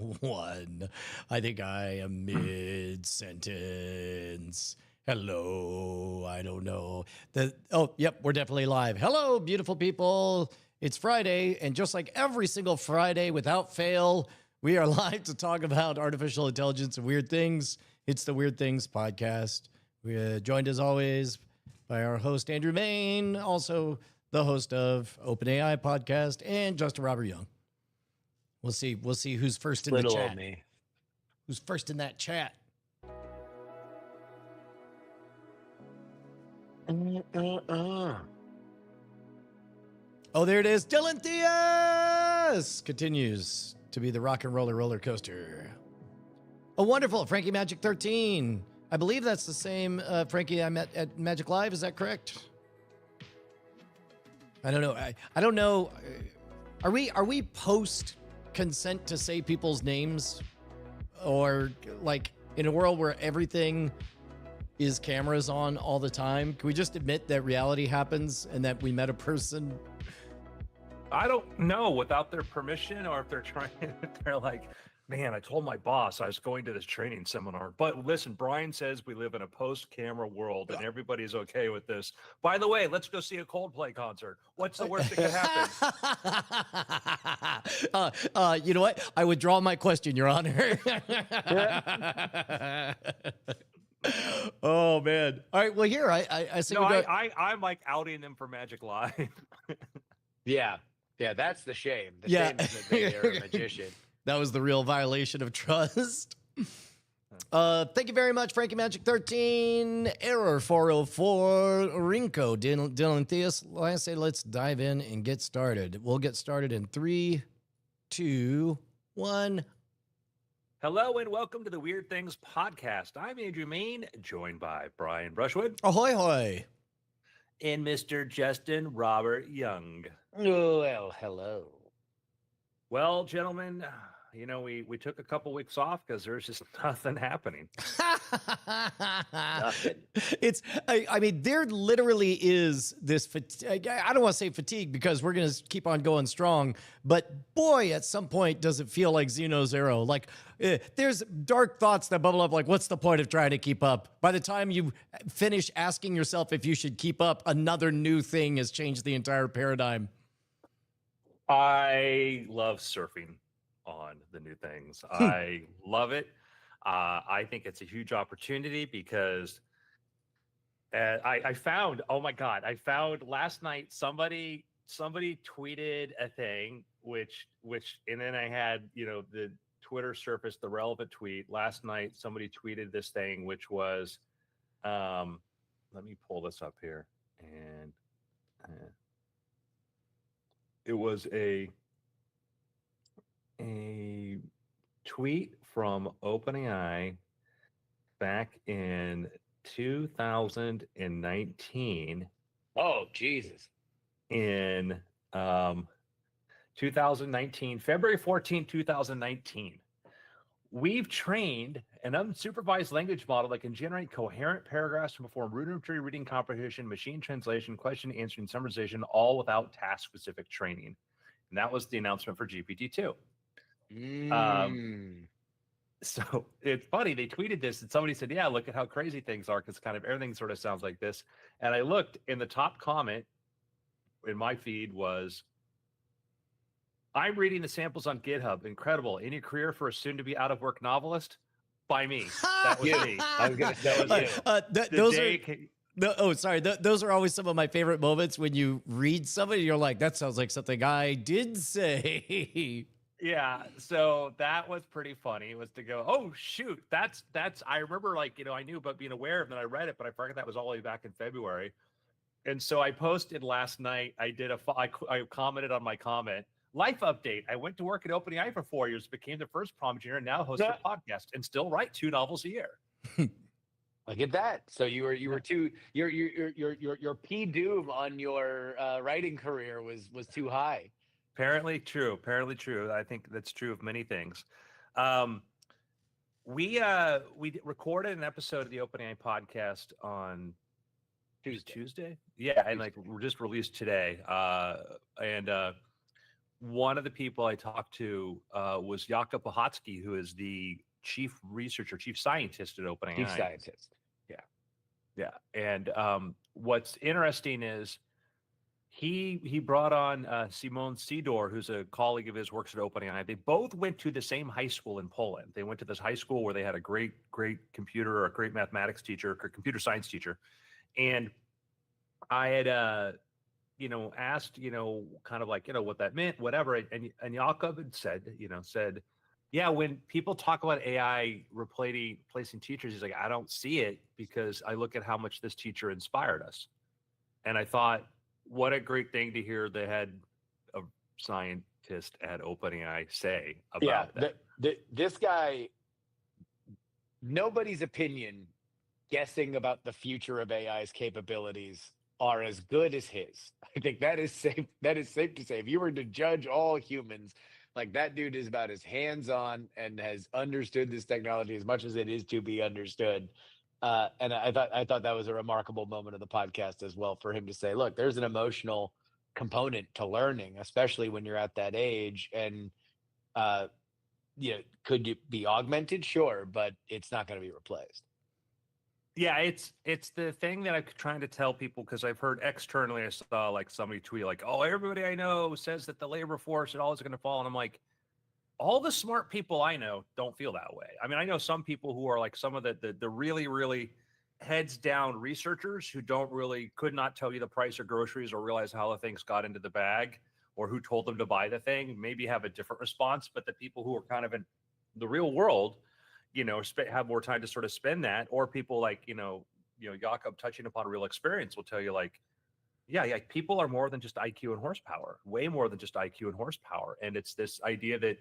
one. I think I am mid-sentence. Hello, I don't know. Yep, we're definitely live. Hello, beautiful people. It's Friday, and just like every single Friday, without fail, we are live to talk about artificial intelligence and weird things. It's the Weird Things podcast. We're joined as always by our host, Andrew Mayne, also the host of OpenAI podcast, and Justin Robert Young. We'll see who's first in the Little chat. old me. Who's first in that chat? Oh, there it is. Dylan Theus continues to be the rock and roller coaster. Oh, wonderful. Frankie Magic 13. I believe that's the same Frankie I met at Magic Live. Is that correct? I don't know. I don't know. Are we post consent to say people's names, or like in a world where everything is cameras on all the time? Can we just admit that reality happens and that we met a person? I don't know without their permission, or if they're trying, they're like, man, I told my boss I was going to this training seminar. But listen, Brian says we live in a post-camera world and everybody's okay with this. By the way, let's go see a Coldplay concert. What's the worst that could happen? You know what? I withdraw my question, Your Honor. Oh, man. All right. Well, here, I see. No, I'm like outing them for Magic Live. Yeah, that's the shame. The shame is that they're a magician. That was the real violation of trust. Thank you very much, Frankie Magic 13, Error 404, Rinko, Dylan Theus. Like I say, let's dive in and get started. We'll get started in 3, 2, 1. Hello and welcome to the Weird Things podcast. I'm Andrew Mayne, joined by Brian Brushwood. Ahoy, hoy. And Mr. Justin Robert Young. Well, hello. Well, gentlemen, you know, we took a couple weeks off because there's just nothing happening. Nothing. I mean, there literally is this fatigue. I don't want to say fatigue because we're going to keep on going strong, but boy, at some point, does it feel like Xeno's arrow? Like there's dark thoughts that bubble up. Like, what's the point of trying to keep up? By the time you finish asking yourself if you should keep up, another new thing has changed the entire paradigm. I love surfing on the new things. I love it. I think it's a huge opportunity because I found, oh my God, I found last night somebody tweeted a thing which and then I had, you know, the Twitter surfaced the relevant tweet. Last night somebody tweeted this thing which was let me pull this up here, and it was a tweet from OpenAI back in 2019. Oh, Jesus. In 2019, February 14, 2019. We've trained an unsupervised language model that can generate coherent paragraphs and perform rudimentary reading comprehension, machine translation, question answering, summarization, all without task-specific training. And that was the announcement for GPT-2. So it's funny, they tweeted this and somebody said, yeah, look at how crazy things are, because kind of everything sort of sounds like this. And I looked, in the top comment in my feed was, I'm reading the samples on GitHub. Incredible. Any career for a soon-to-be out-of-work novelist? By me. That was me. I was going to say those are always some of my favorite moments when you read somebody, you're like, that sounds like something I did say. Yeah, so that was pretty funny. It was to go, oh shoot, that's. I remember, like, you know, I knew about being aware of it, and I read it, but I forgot that was all the way back in February. And so I posted last night. I commented on my comment. Life update. I went to work at OpenAI for 4 years, became the first prompt engineer, and now host a podcast, and still write 2 novels a year. Look at that. So your P doom on your writing career was too high. Apparently true. I think that's true of many things. We recorded an episode of the OpenAI podcast on Tuesday. Yeah, and like we're just released today. And one of the people I talked to was Jakob Pohatsky, who is the chief researcher, chief scientist at OpenAI. Chief scientist. Yeah. Yeah. And what's interesting is he brought on Simon Sidor, who's a colleague of his, works at OpenAI. They both went to the same high school in Poland. They went to this high school where they had a great computer or a great mathematics teacher or computer science teacher. And I had asked, kind of like, what that meant, whatever. And Jakob had said, yeah, when people talk about AI replacing teachers, he's like, I don't see it because I look at how much this teacher inspired us. And I thought, what a great thing to hear the head of scientist at OpenAI say about that. This guy, nobody's opinion guessing about the future of AI's capabilities are as good as his. I think that is safe. That is safe to say. If you were to judge all humans, like, that dude is about as hands-on and has understood this technology as much as it is to be understood. And I thought that was a remarkable moment of the podcast as well, for him to say, look, there's an emotional component to learning, especially when you're at that age. And could it be augmented? Sure, but it's not going to be replaced. Yeah, it's the thing that I'm trying to tell people, because I've heard externally, I saw like somebody tweet like, oh, everybody I know says that the labor force and all is going to fall. And I'm like, all the smart people I know don't feel that way. I mean, I know some people who are like some of the really, really heads down researchers who could not tell you the price of groceries or realize how the things got into the bag or who told them to buy the thing, maybe have a different response. But the people who are kind of in the real world, have more time to sort of spend that, or people like, Jakob touching upon real experience will tell you like, yeah, people are more than just IQ and horsepower, way more than just IQ and horsepower. And it's this idea that,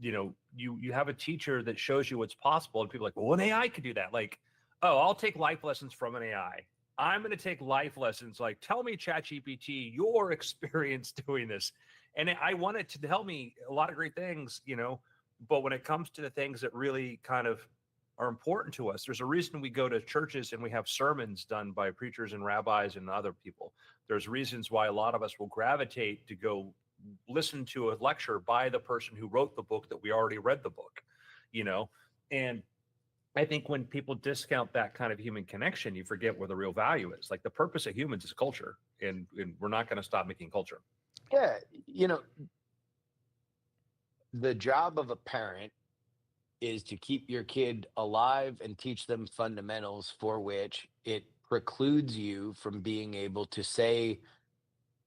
you have a teacher that shows you what's possible, and people are like, well, an AI could do that. Like, oh, I'll take life lessons from an AI. I'm going to take life lessons. Like, tell me, ChatGPT, your experience doing this. And I want it to tell me a lot of great things, but when it comes to the things that really kind of are important to us, there's a reason we go to churches and we have sermons done by preachers and rabbis and other people. There's reasons why a lot of us will gravitate to go listen to a lecture by the person who wrote the book that we already read the book, and I think when people discount that kind of human connection, you forget where the real value is. Like, the purpose of humans is culture, and we're not going to stop making culture. Yeah. The job of a parent is to keep your kid alive and teach them fundamentals for which it precludes you from being able to say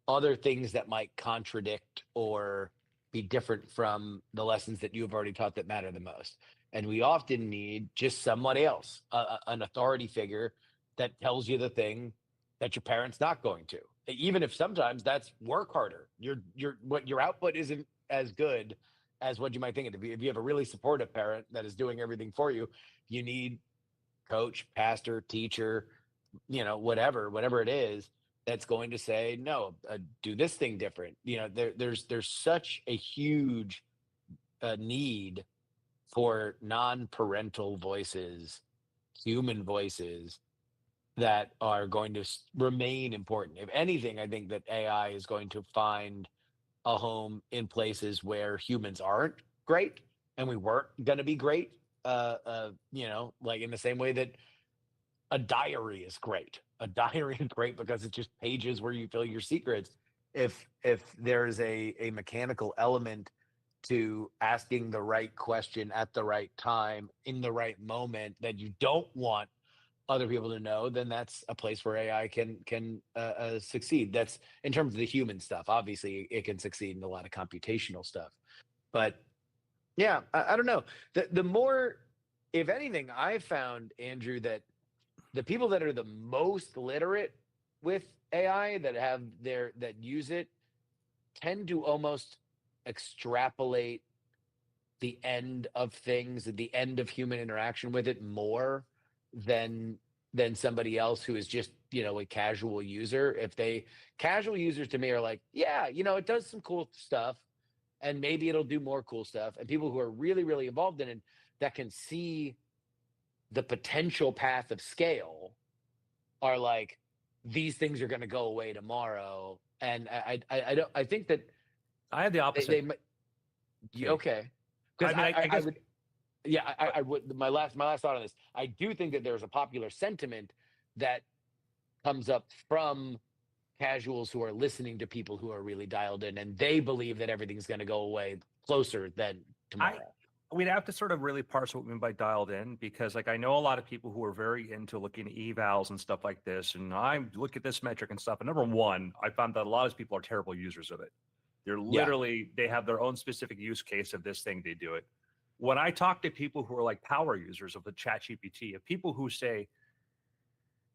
other things that might contradict or be different from the lessons that you've already taught that matter the most. And we often need just somebody else, an authority figure that tells you the thing that your parent's not going to, even if sometimes that's work harder. Your output isn't as good as what you might think it to be. If you have a really supportive parent that is doing everything for you, you need coach, pastor, teacher, whatever it is, that's going to say, no, do this thing different. There's such a huge need for non-parental voices, human voices, that are going to remain important. If anything, I think that AI is going to find a home in places where humans aren't great, and we weren't going to be great. Like in the same way that a diary is great. A diary is great because it's just pages where you fill your secrets. If there's a mechanical element to asking the right question at the right time in the right moment that you don't want other people to know, then that's a place where AI can succeed. That's in terms of the human stuff. Obviously, it can succeed in a lot of computational stuff. But yeah, I don't know. The more, if anything, I found, Andrew, that the people that are the most literate with AI, that use it, tend to almost extrapolate the end of things, the end of human interaction with it, more than somebody else who is just a casual user. Casual users to me are like, yeah, it does some cool stuff, and maybe it'll do more cool stuff. And people who are really, really involved in it, that can see the potential path of scale, are like, these things are going to go away tomorrow. And I think that I had the They opposite. might. take. Okay. I Because mean, I I guess would. Yeah, I would. My last thought on this. I do think that there's a popular sentiment that comes up from casuals who are listening to people who are really dialed in, and they believe that everything's going to go away closer than I tomorrow. we'd have to sort of really parse what we mean by dialed in, because like I know a lot of people who are very into looking at evals and stuff like this, and I look at this metric and stuff. And number one, I found that a lot of people are terrible users of it. They're Yeah. literally, they have their own specific use case of this thing, they do it. When I talk to people who are like power users of the chat GPT, of people who say,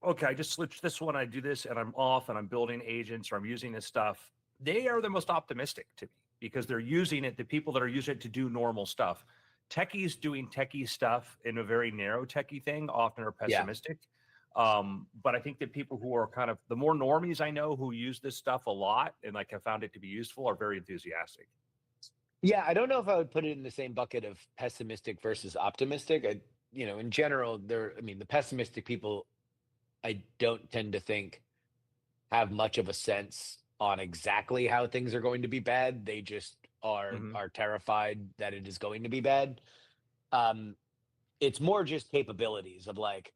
okay, I just switch this one, I do this, and I'm off, and I'm building agents, or I'm using this stuff, they are the most optimistic to me, because they're using it, the people that are using it to do normal stuff. Techies doing techie stuff in a very narrow techie thing often are Yeah. pessimistic. But I think that people who are kind of the more normies I know who use this stuff a lot and like have found it to be useful are very enthusiastic. Yeah, I don't know if I would put it in the same bucket of pessimistic versus optimistic. In general, the pessimistic people, I don't tend to think have much of a sense on exactly how things are going to be bad. They just Mhm. are terrified that it is going to be bad. Um, it's more just capabilities of like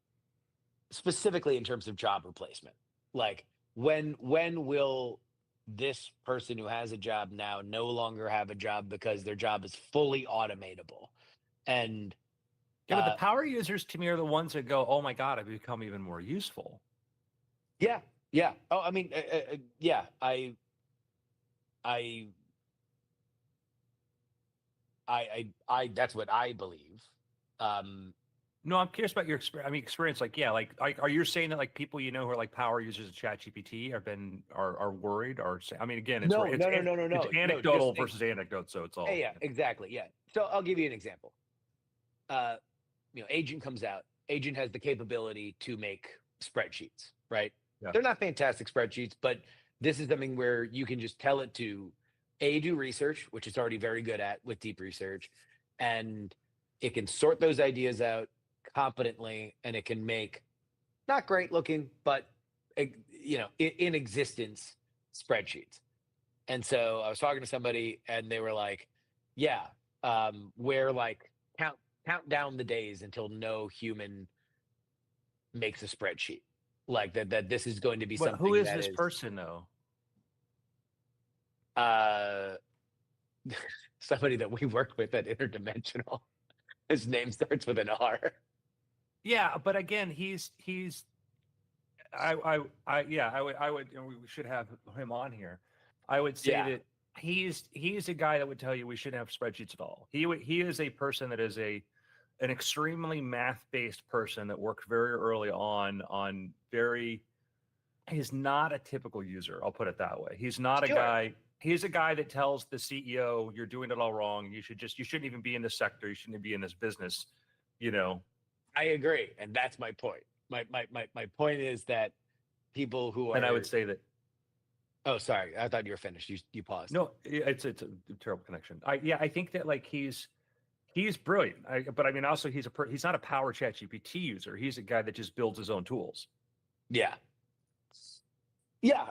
specifically in terms of job replacement. Like when will this person who has a job now no longer have a job because their job is fully automatable? And Yeah, but the uh power users to me are the ones that go, "Oh my god, I've become even more useful." yeah, yeah. Oh, yeah. I that's what I believe. Um No, I'm curious about your experience. I mean, experience, like, yeah, like, are you saying that like people you know who are like power users of ChatGPT have been are worried, or I mean, again, no, no, no, no, no, it's no. anecdotal versus anecdote, so it's Yeah, all. yeah, exactly. Yeah. So I'll give you an example. Uh Agent comes out. Agent has the capability to make spreadsheets, right? Yeah. They're not fantastic spreadsheets, but this is something where you can just tell it to do research, which it's already very good at with deep research, and it can sort those ideas out competently, and it can make not great looking, but in existence spreadsheets. And so I was talking to somebody, and they were like, "Yeah, we're like count down the days until no human makes a spreadsheet. Like that this is going to be But who something is that this is person though? uh somebody that we work with at Interdimensional. His name starts with an R. Yeah, but again, he's yeah, I would, and we should have him on here. I would say Yeah. that he's a guy that would tell you we shouldn't have spreadsheets at all. He is a person that is an extremely math-based person that worked very early on very. He's not a typical user. I'll put it that way. He's not a Sure. guy. He's a guy that tells the CEO, "You're doing it all wrong. You shouldn't even be in this sector. You shouldn't be in this business." You know, I agree. And that's my point. My point is that people who and I would are say that oh, sorry, I thought you were finished. You paused. no, it's a terrible connection. I think that like he's brilliant. But I mean, also he's not a power chat GPT user. He's a guy that just builds his own tools. Yeah. Yeah.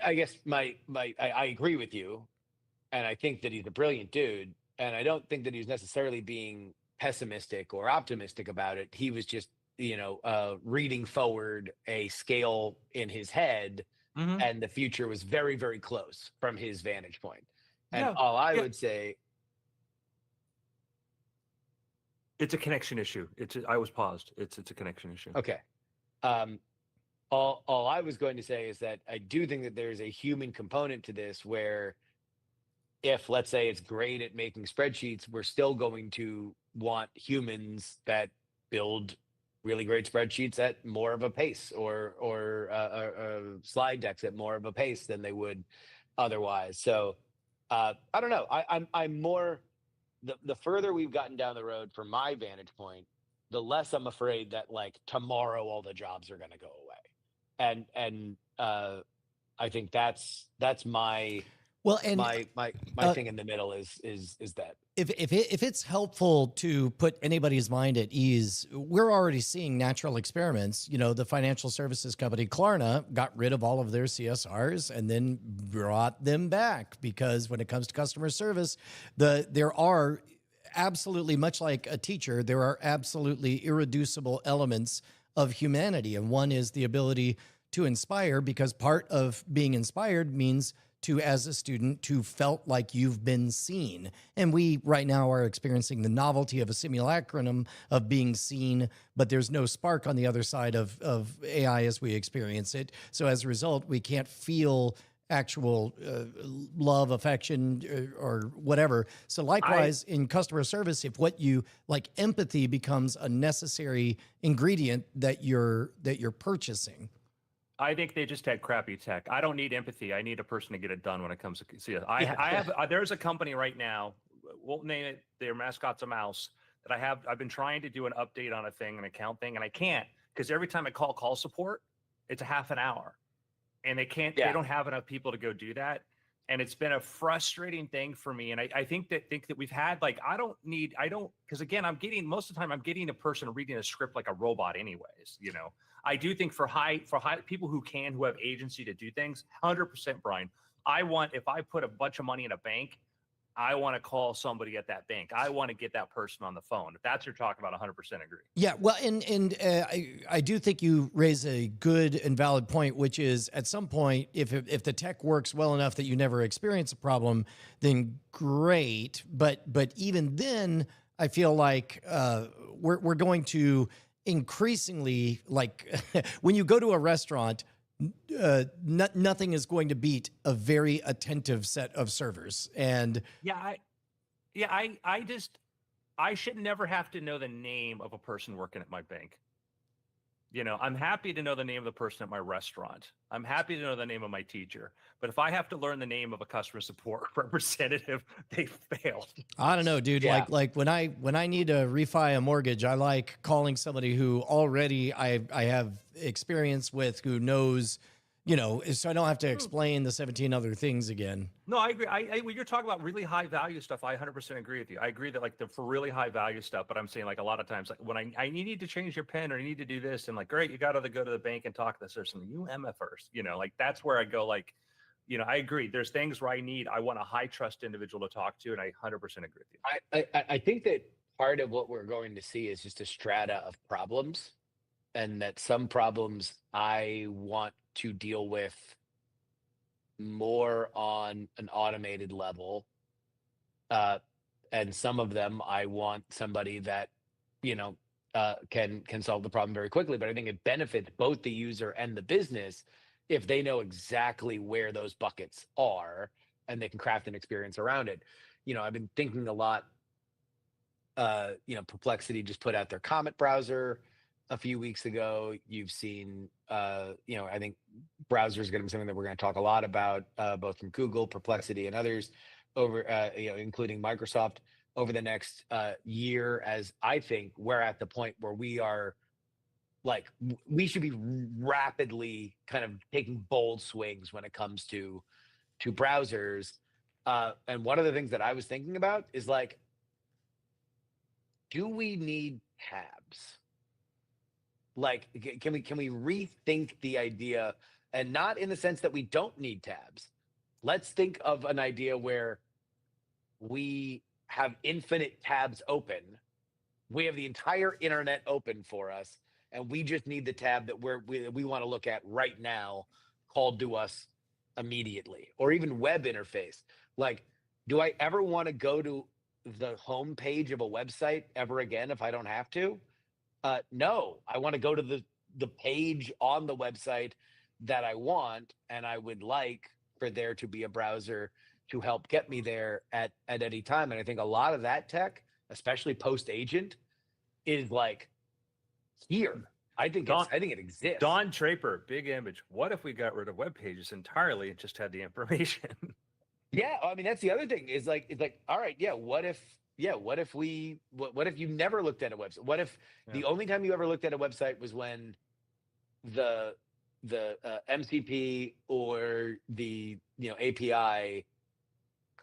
I guess I agree with you. And I think that he's a brilliant dude. And I don't think that he's necessarily being pessimistic or optimistic about it. He was just, reading forward a scale in his head, Mm-hmm. and the future was very, very close from his vantage point. And Yeah, all I yeah. would say, It's a connection issue. I was paused. It's a connection issue. okay. Um, all I was going to say is that I do think that there's a human component to this where if let's say it's great at making spreadsheets, we're still going to want humans that build really great spreadsheets at more of a pace, or slide decks at more of a pace than they would otherwise. So I don't know. I'm more the further we've gotten down the road from my vantage point, the less I'm afraid that like tomorrow all the jobs are going to go away. And I think that's my Well, and My uh, thing in the middle is that. if it's helpful to put anybody's mind at ease, we're already seeing natural experiments. You know, the financial services company Klarna got rid of all of their CSRs and then brought them back because when it comes to customer service, there are absolutely, much like a teacher, there are absolutely irreducible elements of humanity, and one is the ability to inspire, because part of being inspired means to, as a student, to felt like you've been seen. And we right now are experiencing the novelty of a simulacrum of being seen, but there's no spark on the other side of AI as we experience it. So as a result, we can't feel actual love, affection, or whatever. So likewise in customer service, if what you like, empathy becomes a necessary ingredient that you're purchasing. I think they just had crappy tech. I don't need empathy. I need a person to get it done when it comes to see. I have there's a company right now. We'll name it. Their mascot's a mouse. That I've been trying to do an update on a thing, an account thing, and I can't because every time I call support, it's a half an hour, and they can't. Yeah. They don't have enough people to go do that, and it's been a frustrating thing for me. And I think that we've had like because again most of the time I'm getting a person reading a script like a robot anyways. You know. I do think for high people who have agency to do things, 100%, Brian. If I put a bunch of money in a bank, I want to call somebody at that bank. I want to get that person on the phone. If that's what you're talking about, 100% agree. Yeah, well, and I do think you raise a good and valid point, which is at some point, if the tech works well enough that you never experience a problem, then great. But even then, I feel like we're going to increasingly, like when you go to a restaurant, nothing is going to beat a very attentive set of servers. And I should never have to know the name of a person working at my bank. You know, I'm happy to know the name of the person at my restaurant. I'm happy to know the name of my teacher. But if I have to learn the name of a customer support representative, they failed. I don't know, dude. Yeah. Like when I need to refi a mortgage, I like calling somebody who already I have experience with, who knows, you know, so I don't have to explain the 17 other things again. No, I agree. When you're talking about really high value stuff, I 100% agree with you. I agree that for really high value stuff, but I'm saying like a lot of times, like when I need to change your pen or you need to do this, and like, great, you got to go to the bank and talk to this person. You MFers, you know, like that's where I go. Like, you know, I agree. There's things where I want a high trust individual to talk to, and I 100% agree with you. I think that part of what we're going to see is just a strata of problems, and that some problems I want to deal with more on an automated level, and some of them I want somebody that can solve the problem very quickly. But I think it benefits both the user and the business if they know exactly where those buckets are and they can craft an experience around it. I've been thinking a lot. Perplexity just put out their Comet browser a few weeks ago. You've seen, I think browser is going to be something that we're going to talk a lot about, both from Google, Perplexity, and others over, including Microsoft over the next year, as I think we're at the point where we are like, we should be rapidly kind of taking bold swings when it comes to browsers. And one of the things that I was thinking about is like, do we need tabs? Like, can we rethink the idea, and not in the sense that we don't need tabs? Let's think of an idea where we have infinite tabs open. We have the entire internet open for us, and we just need the tab that we want to look at right now, called to us immediately. Or even web interface. Like, do I ever want to go to the home page of a website ever again if I don't have to? No, I want to go to the page on the website that I want, and I would like for there to be a browser to help get me there at any time. And I think a lot of that tech, especially post agent, is like here. I think it exists. Don Draper, big image. What if we got rid of web pages entirely and just had the information? Yeah, I mean, that's the other thing. It's like, all right, yeah, what if you never looked at a website? What if the only time you ever looked at a website was when the MCP or the API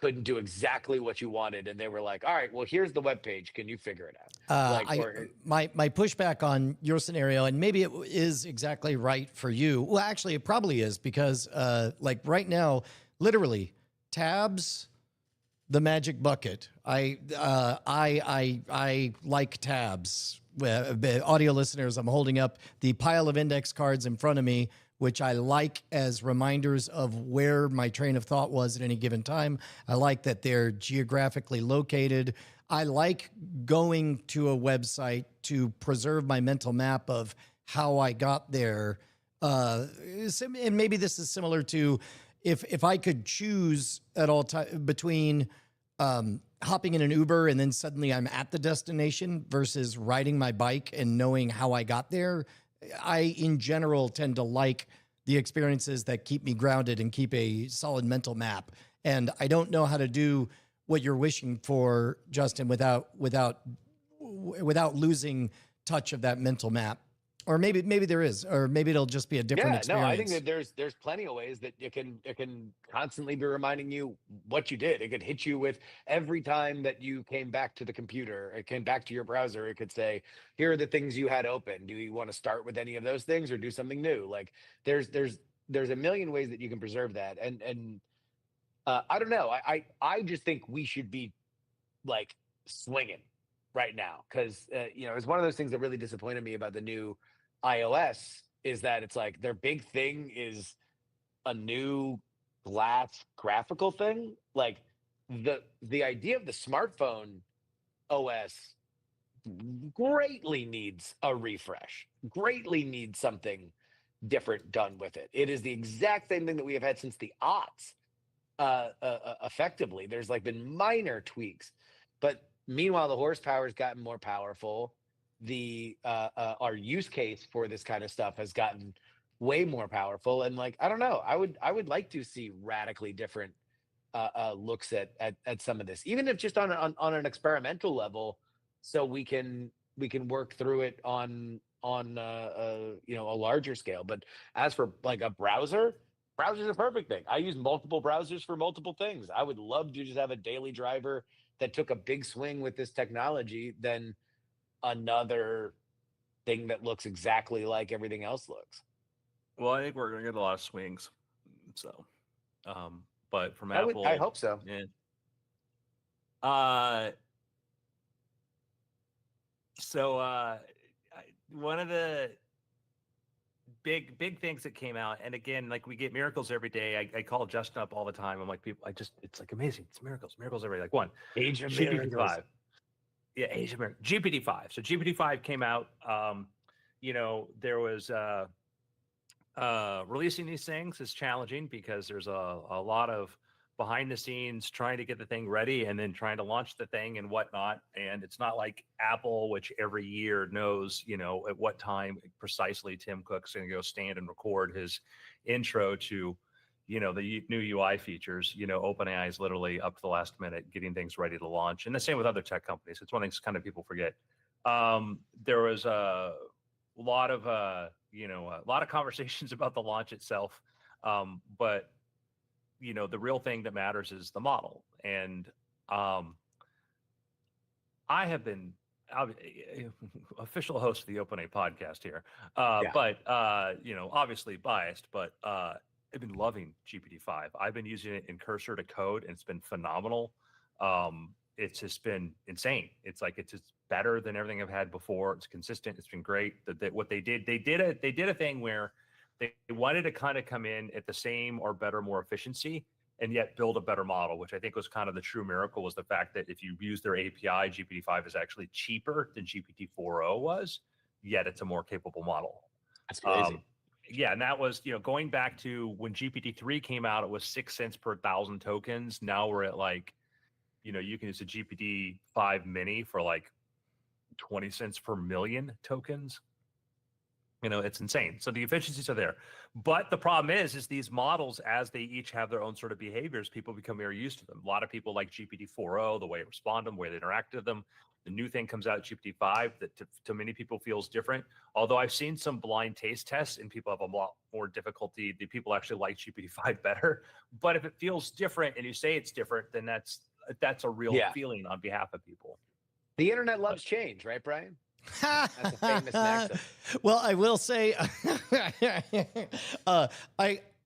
couldn't do exactly what you wanted, and they were like, all right, well, here's the web page, can you figure it out? My pushback on your scenario, and maybe it is exactly right for you. Well, actually, it probably is, because like right now, literally, tabs, the magic bucket. I like tabs. Audio listeners, I'm holding up the pile of index cards in front of me, which I like as reminders of where my train of thought was at any given time. I like that they're geographically located. I like going to a website to preserve my mental map of how I got there. And maybe this is similar to if I could choose at all time between hopping in an Uber and then suddenly I'm at the destination versus riding my bike and knowing how I got there. I, in general, tend to like the experiences that keep me grounded and keep a solid mental map. And I don't know how to do what you're wishing for, Justin, without losing touch of that mental map. Or maybe there is, or maybe it'll just be a different experience. No, I think that there's plenty of ways that it can constantly be reminding you what you did. It could hit you with every time that you came back to the computer, it came back to your browser. It could say, here are the things you had open. Do you want to start with any of those things or do something new? Like there's a million ways that you can preserve that. And I don't know. I just think we should be like swinging right now, because it's one of those things that really disappointed me about the new iOS is that it's like their big thing is a new glass graphical thing. Like the idea of the smartphone OS greatly needs a refresh, greatly needs something different done with it. It is the exact same thing that we have had since the aughts. Effectively, there's like been minor tweaks, but meanwhile the horsepower has gotten more powerful. The our use case for this kind of stuff has gotten way more powerful, and like I don't know, I would like to see radically different looks at some of this, even if just on an experimental level, so we can work through it on a larger scale. But as for like a browser's a perfect thing. I use multiple browsers for multiple things. I would love to just have a daily driver that took a big swing with this technology than another thing that looks exactly like everything else looks. Well, I think we're going to get a lot of swings. So, but from I Apple, hope so. Yeah. One of the big things that came out, and again, like we get miracles every day. I call Justin up all the time. I'm like, people, it's like amazing. It's miracles every day. Like one, Age of GPT-5. Yeah, Age of Miracles. GPT-5. So GPT-5 came out. There was releasing these things is challenging because there's a lot of behind the scenes trying to get the thing ready and then trying to launch the thing and whatnot. And it's not like Apple, which every year knows, at what time precisely Tim Cook's going to go stand and record his intro to, the new UI features. OpenAI is literally up to the last minute getting things ready to launch. And the same with other tech companies. It's one thing kind of people forget. There was a lot of conversations about the launch itself. But the real thing that matters is the model. And I have been official host of the OpenAI podcast here, but obviously biased, but I've been loving GPT-5. I've been using it in Cursor to code, and it's been phenomenal. It's just been insane. It's just better than everything I've had before. It's consistent. It's been great. What they did a thing where they wanted to kind of come in at the same or better, more efficiency, and yet build a better model, which I think was kind of the true miracle, was the fact that if you use their API, GPT-5 is actually cheaper than GPT-4o was, yet it's a more capable model. That's crazy. And that was, going back to when GPT-3 came out, it was 6 cents per 1,000 tokens. Now we're at like, you can use a GPT-5 mini for like 20 cents per million tokens. It's insane. So the efficiencies are there. But the problem is these models, as they each have their own sort of behaviors, people become very used to them. A lot of people like GPT-4o, the way it responded them, the way they interact with them. The new thing comes out, GPT-5, that to many people feels different. Although I've seen some blind taste tests and people have a lot more difficulty. The people actually like GPT-5 better. But if it feels different and you say it's different, then that's a real feeling on behalf of people. The internet loves change, right, Brian? That's a famous maxim. Well, I will say,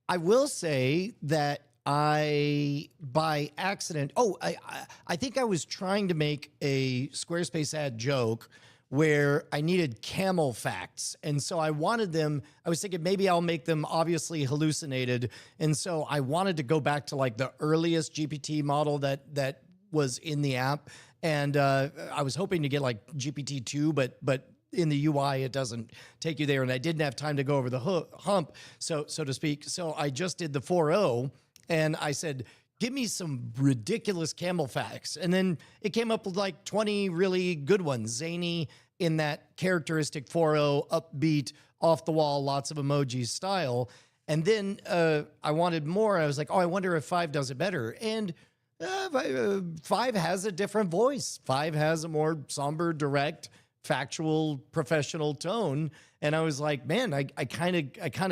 I will say that I, by accident, I think I was trying to make a Squarespace ad joke where I needed camel facts. And so I wanted them, I was thinking maybe I'll make them obviously hallucinated. And so I wanted to go back to like the earliest GPT model that was in the app. And I was hoping to get like GPT-2, but in the UI, it doesn't take you there. And I didn't have time to go over the hump, so to speak. So I just did the 4.0 and I said, give me some ridiculous camel facts. And then it came up with like 20 really good ones, zany in that characteristic 4.0 upbeat, off the wall, lots of emojis style. And then I wanted more. I was like, oh, I wonder if 5 does it better. And 5 has a different voice. 5 has a more somber, direct, factual, professional tone. And I was like, man, I kind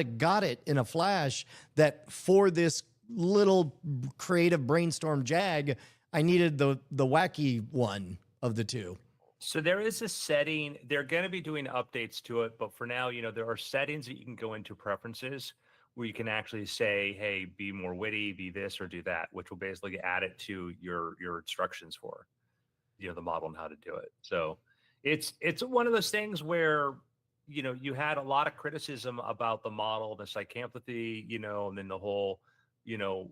of got it in a flash that for this little creative brainstorm jag, I needed the wacky one of the two. So there is a setting, they're going to be doing updates to it, but for now, there are settings that you can go into preferences where you can actually say, hey, be more witty, be this or do that, which will basically add it to your instructions for, the model and how to do it. So it's one of those things where, you had a lot of criticism about the model, the psychopathy, and then the whole,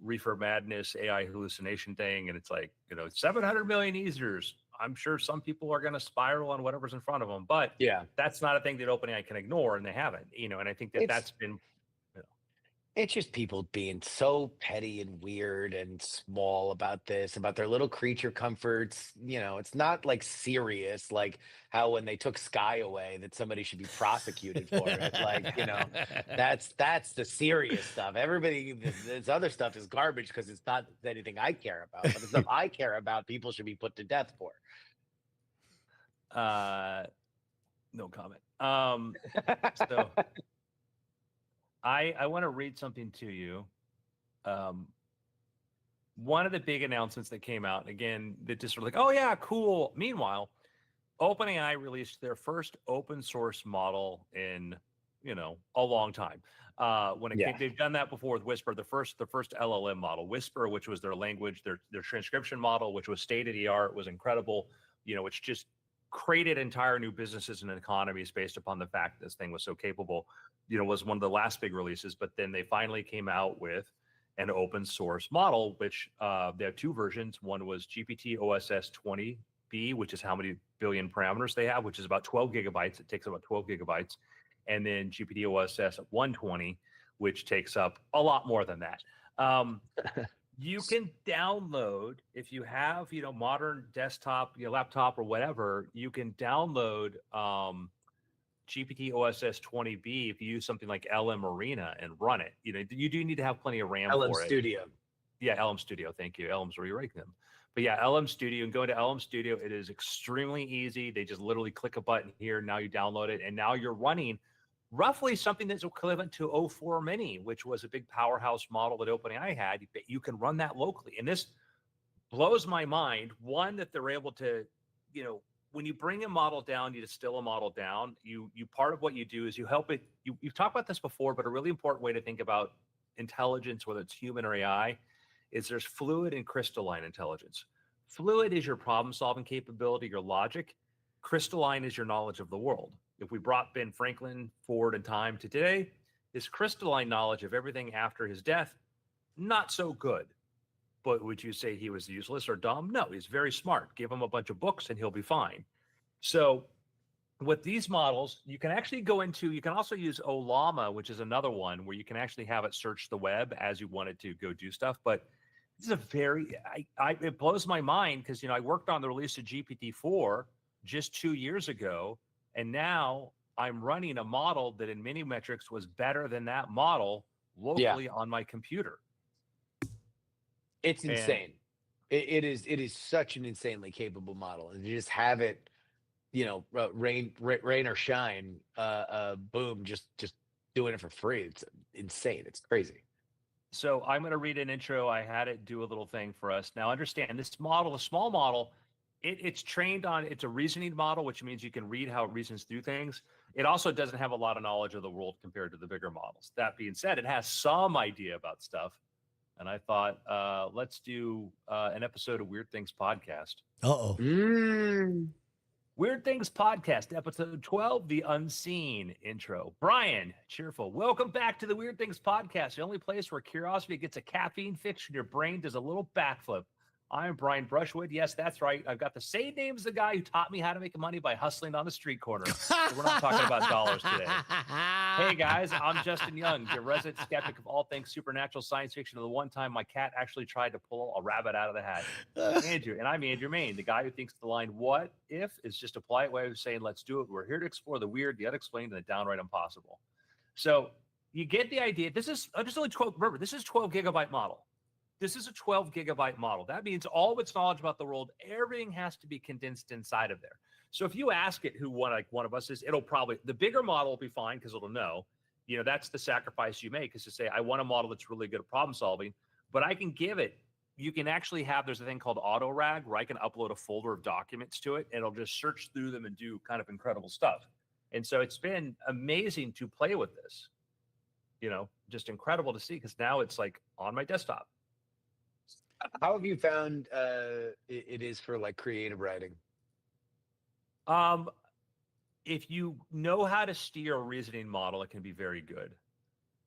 reefer madness, AI hallucination thing. And it's like, 700 million users. I'm sure some people are going to spiral on whatever's in front of them, but that's not a thing that OpenAI can ignore, and they haven't, and I think that's been, It's just people being so petty and weird and small about this, about their little creature comforts. It's not like serious, like how when they took Sky away, that somebody should be prosecuted for it. Like, that's the serious stuff. Everybody, this other stuff is garbage because it's not anything I care about. But the stuff I care about, people should be put to death for. No comment. So I want to read something to you. One of the big announcements that came out, again, that just were like, oh yeah, cool. Meanwhile, OpenAI released their first open source model in, a long time. They've done that before with Whisper, the first LLM model, Whisper, which was their language, their transcription model, which was state of the art, was incredible. It's just created entire new businesses and economies based upon the fact this thing was so capable, was one of the last big releases. But then they finally came out with an open source model, which they have 2 versions. One was GPT OSS 20B, which is how many billion parameters they have, which is about 12 gigabytes. It takes about 12 gigabytes. And then GPT OSS 120, which takes up a lot more than that. You can download, if you have, modern desktop, laptop or whatever, you can download GPT OSS 20B if you use something like LM Arena and run it. You do need to have plenty of RAM LM for it. Studio. Yeah, LM Studio. Thank you. LM's rewriting them. But yeah, LM Studio, and go to LM Studio. It is extremely easy. They just literally click a button here. Now you download it, and now you're running roughly something that's equivalent to O4 Mini, which was a big powerhouse model that OpenAI had. You can run that locally. And this blows my mind. One, that they're able to, when you bring a model down, you distill a model down. You part of what you do is you help it. You've talked about this before, but a really important way to think about intelligence, whether it's human or AI, is there's fluid and crystalline intelligence. Fluid is your problem-solving capability, your logic. Crystalline is your knowledge of the world. If we brought Ben Franklin forward in time to today, his crystalline knowledge of everything after his death, not so good. But would you say he was useless or dumb? No, he's very smart. Give him a bunch of books and he'll be fine. So with these models, you can actually you can also use Olama, which is another one where you can actually have it search the web as you wanted to go do stuff. But this is it blows my mind because, I worked on the release of GPT-4 just 2 years ago. And now I'm running a model that in many metrics was better than that model locally on my computer. It's insane. it is such an insanely capable model, and to just have it, rain or shine, boom, just doing it for free. It's insane. It's crazy. So I'm going to read an intro. I had it do a little thing for us. Now, understand this model, a small model, it's trained on, it's a reasoning model, which means you can read how it reasons through things. It also doesn't have a lot of knowledge of the world compared to the bigger models. That being said, it has some idea about stuff. And I thought, let's do an episode of Weird Things Podcast. Uh-oh. Weird Things Podcast, episode 12, The Unseen intro. Brian, cheerful. Welcome back to the Weird Things Podcast, the only place where curiosity gets a caffeine fix and your brain does a little backflip. I'm Brian Brushwood. Yes, that's right. I've got the same name as the guy who taught me how to make money by hustling on the street corner. So we're not talking about dollars today. Hey, guys, I'm Justin Young, the resident skeptic of all things supernatural science fiction. The one time my cat actually tried to pull a rabbit out of the hat. Andrew, and I'm Andrew Mayne, the guy who thinks the line, what if, is just a polite way of saying, let's do it. We're here to explore the weird, the unexplained, and the downright impossible. So you get the idea. This is just only 12. Remember, this is 12 gigabyte model. This is a 12 gigabyte model. That means all of its knowledge about the world, everything has to be condensed inside of there. So if you ask it who one of us is, it'll probably, the bigger model will be fine because it'll know, that's the sacrifice you make, is to say, I want a model that's really good at problem solving, but I can give it, you can actually have, there's a thing called AutoRag where I can upload a folder of documents to it and it'll just search through them and do kind of incredible stuff. And so it's been amazing to play with this, just incredible to see, because now it's like on my desktop. How have you found it is for like creative writing? If you know how to steer a reasoning model, it can be very good.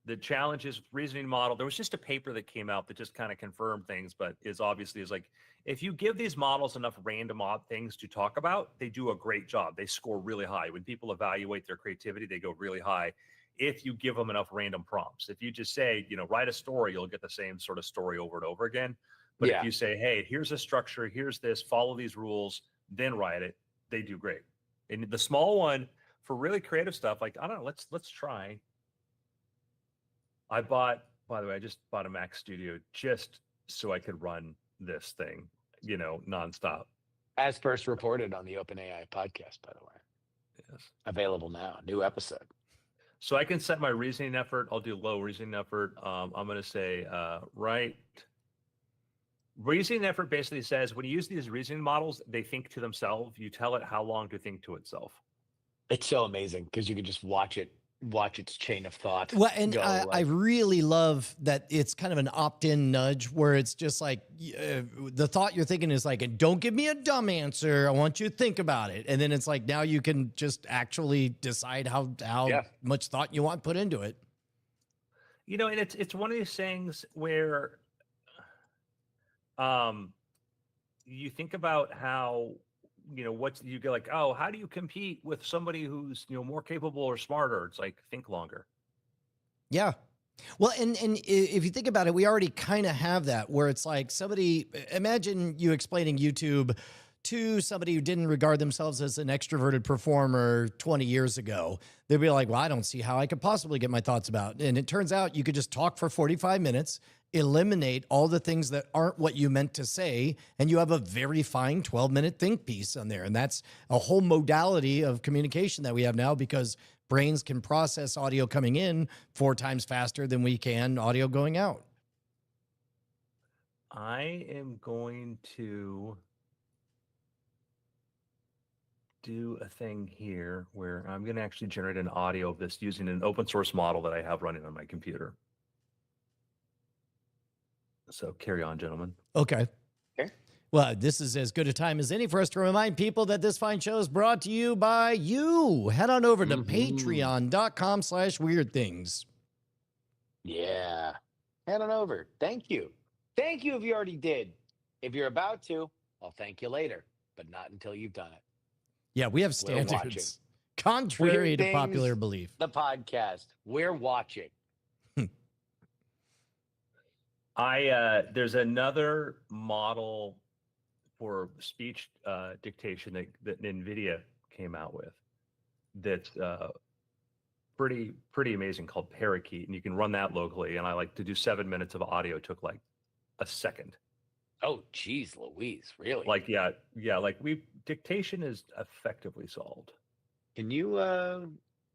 The challenge is reasoning model. There was just a paper that came out that just kind of confirmed things, but is like, if you give these models enough random odd things to talk about, they do a great job. They score really high. When people evaluate their creativity, they go really high. If you give them enough random prompts, if you just say, write a story, you'll get the same sort of story over and over again. But if you say, hey, here's a structure, here's this, follow these rules, then write it, they do great. And the small one for really creative stuff, like, I don't know, let's try. By the way, I just bought a Mac Studio just so I could run this thing, nonstop. As first reported on the OpenAI podcast, by the way. Yes. Available now, new episode. So I can set my reasoning effort. I'll do low reasoning effort. I'm going to say, right. Reasoning effort basically says when you use these reasoning models, they think to themselves. You tell it how long to think to itself. It's so amazing because you can just watch its chain of thought. Well, and I really love that it's kind of an opt-in nudge where it's just like the thought you're thinking is like, don't give me a dumb answer. I want you to think about it. And then it's like, now you can just actually decide how much thought you want put into it. And it's one of these things where you think about how, what you get like, oh, how do you compete with somebody who's, more capable or smarter? It's like, think longer. Yeah. Well, and if you think about it, we already kind of have that where it's like somebody, imagine you explaining YouTube to somebody who didn't regard themselves as an extroverted performer 20 years ago. They'd be like, well, I don't see how I could possibly get my thoughts about. And it turns out you could just talk for 45 minutes, eliminate all the things that aren't what you meant to say, and you have a very fine 12-minute think piece on there. And that's a whole modality of communication that we have now because brains can process audio coming in 4 times faster than we can audio going out. I am going to do a thing here where I'm going to actually generate an audio of this using an open source model that I have running on my computer. So carry on, gentlemen. Okay. Well, this is as good a time as any for us to remind people that this fine show is brought to you by you. Head on over to patreon.com/weirdthings. Yeah. Head on over. Thank you. Thank you if you already did. If you're about to, I'll thank you later, but not until you've done it. Yeah, we have standards. Contrary to popular belief. The podcast. We're watching. There's another model for speech dictation that NVIDIA came out with that's pretty amazing, called Parakeet, and you can run that locally. And I like to do 7 minutes of audio. It took like a second. Oh, geez, Louise, really? Like, yeah, like dictation is effectively solved. Can you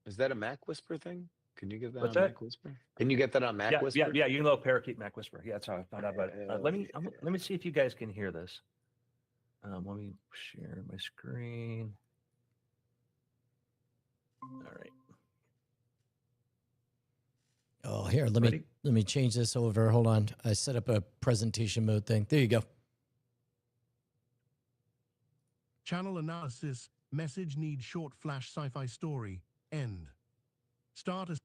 is that a Mac Whisper thing? Can you get that What's on that? Mac Whisper? Can you get that on Mac Whisper? Yeah. You can go Parakeet Mac Whisper. Yeah, that's how I found out about it. Hell Let me see if you guys can hear this. Let me share my screen. All right. Oh, here, let Ready? me change this over. Hold on. I set up a presentation mode thing. There you go. Channel analysis. Message need short flash sci-fi story. End. Start as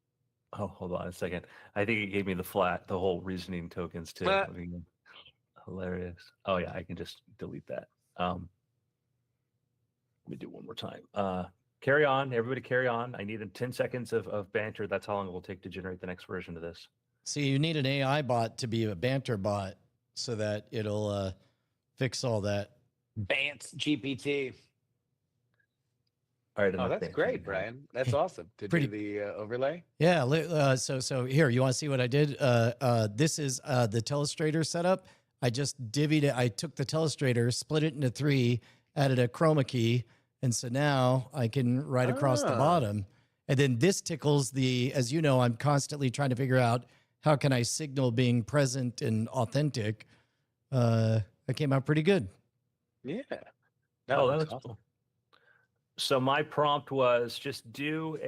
Oh, hold on a second. I think it gave me the whole reasoning tokens too. Ah. I mean, hilarious. Oh yeah, I can just delete that. Let me do one more time. Carry on, everybody carry on. I need 10 seconds of banter. That's how long it will take to generate the next version of this. See, you need an AI bot to be a banter bot so that it'll fix all that. Bants GPT. All right. Oh, that's great, Brian. That's awesome to Pretty- do the overlay. Yeah. So here, you want to see what I did? This is the Telestrator setup. I just divvied it. I took the Telestrator, split it into 3, added a chroma key, and so now I can write across the Ah. bottom. And then this tickles as you know, I'm constantly trying to figure out how can I signal being present and authentic. That came out pretty good. Yeah. Oh, that looks looks awesome. cool. So my prompt was just do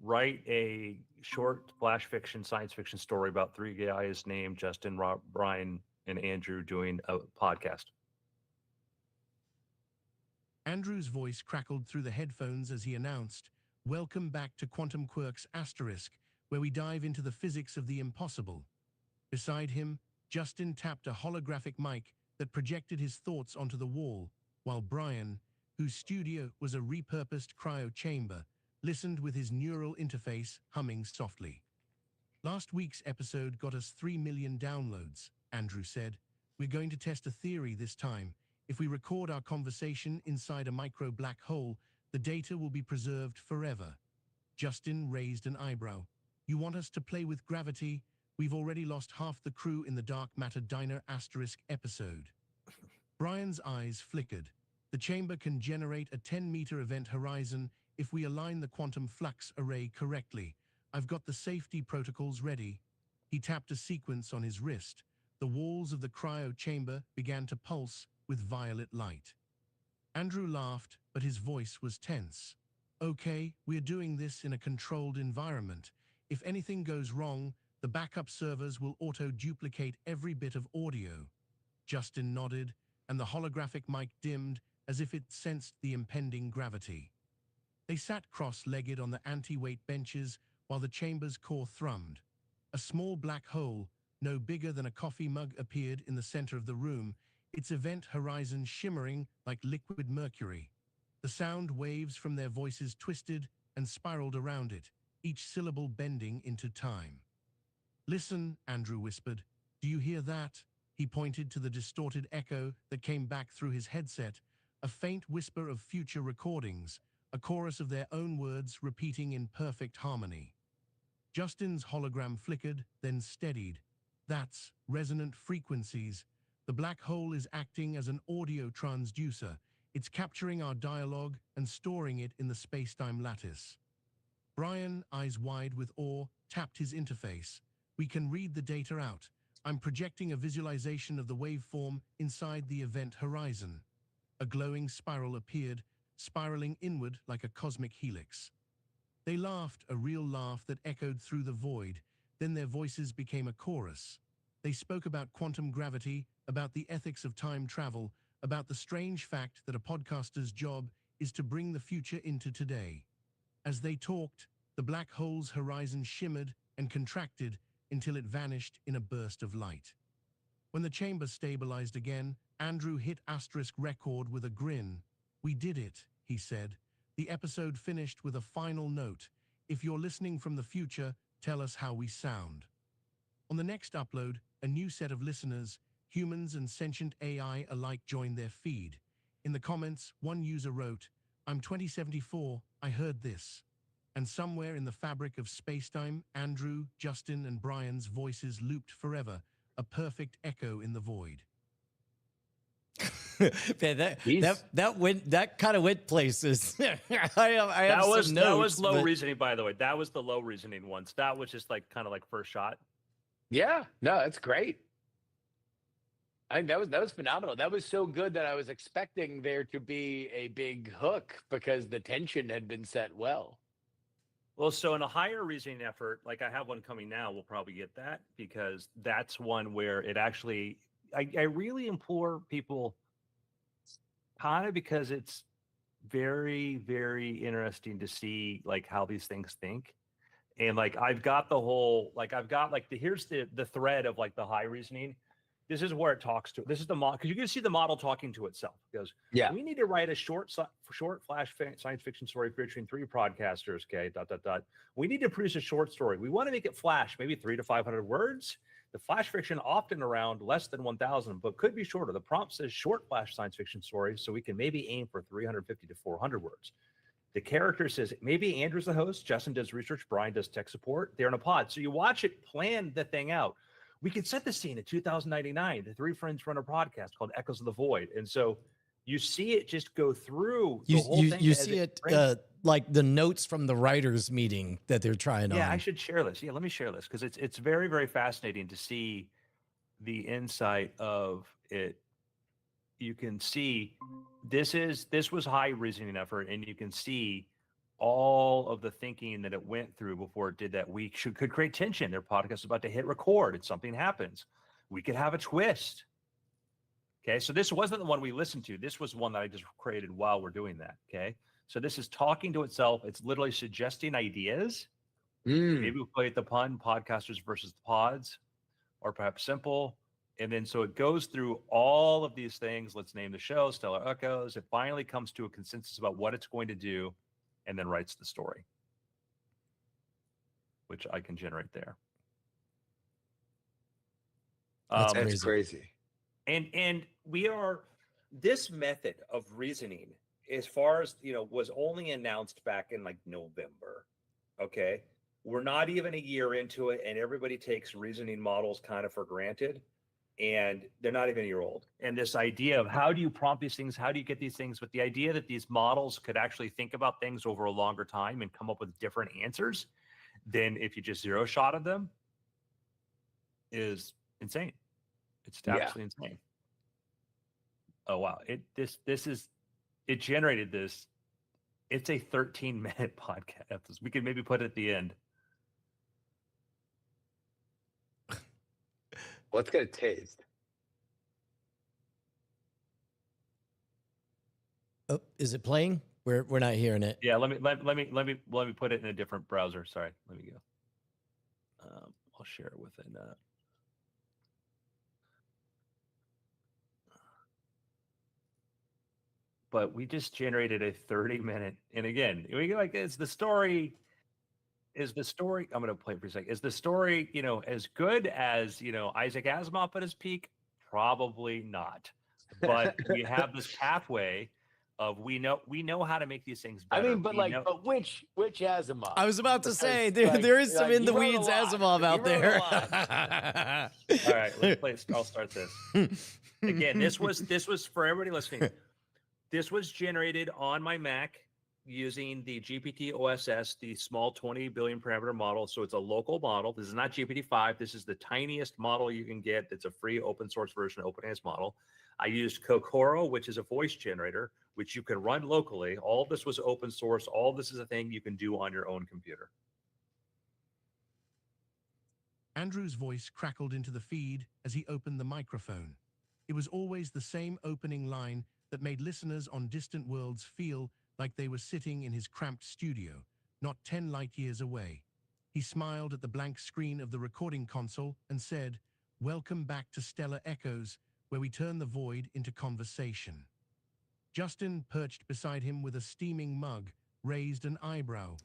write a short flash fiction science fiction story about 3 guys named Justin, Rob, Brian, and Andrew doing a podcast. Andrew's voice crackled through the headphones as he announced, "Welcome back to Quantum Quirks Asterisk, where we dive into the physics of the impossible." Beside him, Justin tapped a holographic mic that projected his thoughts onto the wall, while Brian, whose studio was a repurposed cryo chamber, listened with his neural interface humming softly. "Last week's episode got us 3 million downloads," Andrew said. "We're going to test a theory this time. If we record our conversation inside a micro black hole, the data will be preserved forever." Justin raised an eyebrow. "You want us to play with gravity? We've already lost half the crew in the Dark Matter Diner asterisk episode." Brian's eyes flickered. "The chamber can generate a 10-meter event horizon if we align the quantum flux array correctly. I've got the safety protocols ready." He tapped a sequence on his wrist. The walls of the cryo chamber began to pulse with violet light. Andrew laughed, but his voice was tense. "Okay, we're doing this in a controlled environment. If anything goes wrong, the backup servers will auto-duplicate every bit of audio." Justin nodded, and the holographic mic dimmed as if it sensed the impending gravity. They sat cross-legged on the anti-weight benches while the chamber's core thrummed. A small black hole, no bigger than a coffee mug, appeared in the center of the room, its event horizon shimmering like liquid mercury. The sound waves from their voices twisted and spiraled around it, each syllable bending into time. "Listen," Andrew whispered. "Do you hear that?" He pointed to the distorted echo that came back through his headset, a faint whisper of future recordings, a chorus of their own words repeating in perfect harmony. Justin's hologram flickered, then steadied. "That's resonant frequencies. The black hole is acting as an audio transducer. It's capturing our dialogue and storing it in the space-time lattice." Brian, eyes wide with awe, tapped his interface. "We can read the data out. I'm projecting a visualization of the waveform inside the event horizon." A glowing spiral appeared, spiraling inward like a cosmic helix. They laughed, a real laugh that echoed through the void. Then their voices became a chorus. They spoke about quantum gravity, about the ethics of time travel, about the strange fact that a podcaster's job is to bring the future into today. As they talked, the black hole's horizon shimmered and contracted until it vanished in a burst of light. When the chamber stabilized again, Andrew hit asterisk record with a grin. "We did it," he said. "The episode finished with a final note. If you're listening from the future, tell us how we sound." On the next upload, a new set of listeners, humans and sentient AI alike, joined their feed. In the comments, one user wrote, "I'm 2074, I heard this." And somewhere in the fabric of spacetime, Andrew, Justin, and Brian's voices looped forever, a perfect echo in the void. Man, that kind of went places. I have some notes. That was low but- reasoning, by the way. That was the low reasoning ones. That was just like kind of like first shot. Yeah, no, that's great. I think that was phenomenal. That was so good that I was expecting there to be a big hook because the tension had been set well. Well, so in a higher reasoning effort, like I have one coming now, we'll probably get that because that's one where it actually, I really implore people kind of because it's very, very interesting to see like how these things think. And like I've got the whole, like I've got like here's the thread of like the high reasoning. This is where it talks to. This is the model because you can see the model talking to itself. It goes, Yeah. we need to write a short flash science fiction story featuring 3 broadcasters. Okay, ... We need to produce a short story. We want to make it flash, maybe 300 to 500 words. The flash fiction often around less than 1,000, but could be shorter. The prompt says short flash science fiction story, so we can maybe aim for 350 to 400 words. The character says maybe Andrew's the host, Justin does research, Brian does tech support. They're in a pod, so you watch it plan the thing out. We could set the scene in 2099. The 3 friends run a podcast called Echoes of the Void. And so you see it just go through the whole thing. You see it like the notes from the writers' meeting that they're trying on. Yeah, I should share this. Yeah, let me share this because it's very, very fascinating to see the insight of it. You can see this was high reasoning effort, and you can see all of the thinking that it went through before it did that. We could create tension. Their podcast is about to hit record and something happens. We could have a twist. Okay, so this wasn't the one we listened to. This was one that I just created while we're doing that. Okay, so this is talking to itself. It's literally suggesting ideas. Maybe we play it the pun, podcasters versus the pods, or perhaps simple. And then so it goes through all of these things. Let's name the show, Stellar Echoes. It finally comes to a consensus about what it's going to do and then writes the story, which I can generate there. That's crazy. And we are, this method of reasoning, as far as, was only announced back in like November. Okay. We're not even a year into it, and everybody takes reasoning models kind of for granted. And they're not even a year old. And this idea of how do you prompt these things? How do you get these things? But the idea that these models could actually think about things over a longer time and come up with different answers than if you just zero shotted them is insane. It's absolutely insane. Oh, wow. It generated this. It's a 13-minute podcast. We could maybe put it at the end. What's gonna taste? Oh, is it playing? We're not hearing it. Yeah, let me put it in a different browser. Sorry, let me go. I'll share it within. But we just generated a 30-minute, and again, we like is the story. I'm going to play it for a second. Is the story, as good as, Isaac Asimov at his peak? Probably not. But we have this pathway of we know how to make these things better. I mean, but but which Asimov? I was about to say there is some in the weeds Asimov out there. All right, I'll start this. Again, this was for everybody listening. This was generated on my Mac using the GPT OSS, the small 20 billion parameter model. So it's a local model. This is not GPT-5. This is the tiniest model you can get. It's a free open source version of OpenAI's model. I used Kokoro, which is a voice generator, which you can run locally. All of this was open source. All of this is a thing you can do on your own computer. Andrew's voice crackled into the feed as he opened the microphone. It was always the same opening line that made listeners on distant worlds feel like they were sitting in his cramped studio, not 10 light years away. He smiled at the blank screen of the recording console and said, "Welcome back to Stellar Echoes, where we turn the void into conversation." Justin, perched beside him with a steaming mug, raised an eyebrow.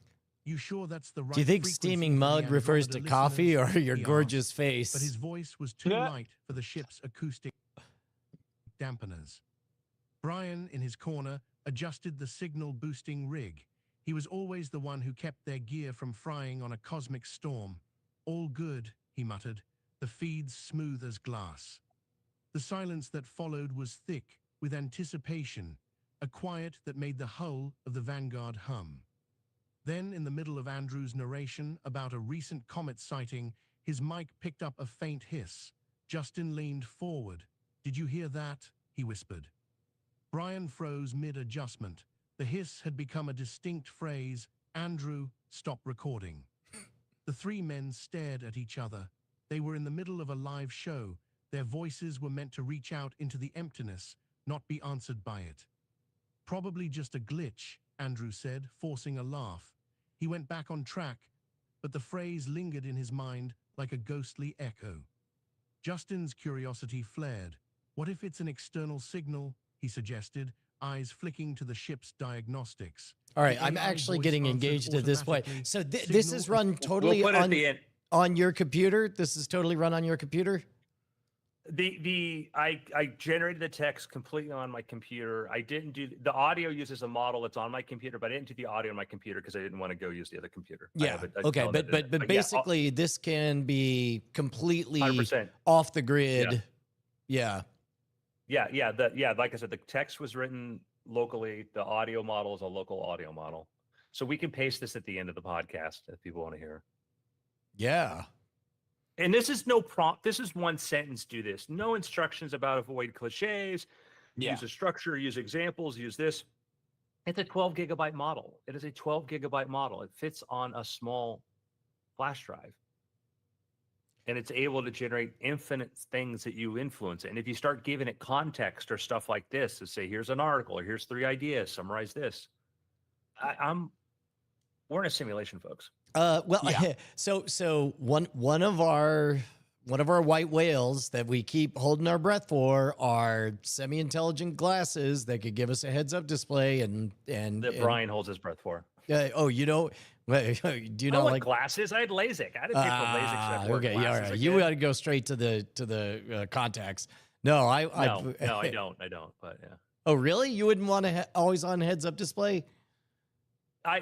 "You sure that's the right Do you think frequency steaming for the mug refers to Andromeda coffee or listeners?" your he gorgeous asked, face? but his voice was too light for the ship's acoustic dampeners. Brian, in his corner, adjusted the signal-boosting rig. He was always the one who kept their gear from frying on a cosmic storm. "All good," he muttered. the feeds smooth as glass. The silence that followed was thick with anticipation, a quiet that made the hull of the Vanguard hum. Then, in the middle of Andrew's narration about a recent comet sighting, his mic picked up a faint hiss. Justin leaned forward. "Did you hear that?" he whispered. Brian froze mid-adjustment. The hiss had become a distinct phrase. Andrew, stop recording. The three men stared at each other. They were in the middle of a live show. Their voices were meant to reach out into the emptiness, not be answered by it. "Probably just a glitch," Andrew said, forcing a laugh. He went back on track, but the phrase lingered in his mind like a ghostly echo. Justin's curiosity flared. "What if it's an external signal?" he suggested, eyes flicking to the ship's diagnostics. All right, The I'm AI actually voice getting answered engaged at this point. automatically, So this signal is as- run totally We'll put it at the end. on your computer? This is totally run on your computer? I generated the text completely on my computer. I didn't do the audio uses a model that's on my computer, but I didn't do the audio on my computer because I didn't want to go use the other computer. I Yeah. have a Okay. tone But that- but yeah, basically, this can be completely 100%. off the grid. Yeah. Yeah. Like I said, the text was written locally. The audio model is a local audio model, so we can paste this at the end of the podcast if people want to hear. Yeah. And this is no prompt. This is one sentence. Do this. No instructions about avoid cliches. Yeah. Use a structure. Use examples. Use this. It's a 12 gigabyte model. It is a 12 gigabyte model. It fits on a small flash drive. And it's able to generate infinite things that you influence it. And if you start giving it context or stuff like this, to say, here's an article or here's 3 ideas, summarize this. We're in a simulation, folks. Well, Yeah. so one of our white whales that we keep holding our breath for are semi-intelligent glasses that could give us a heads-up display That Brian holds his breath for. oh, you know, do you I not don't like want glasses. I had LASIK. I didn't pay for LASIK. So I had to wear okay, yeah, all glasses right. again. You got to go straight to the contacts. No, No, I don't. But yeah, Oh, really? You wouldn't want to always on heads-up display? I'll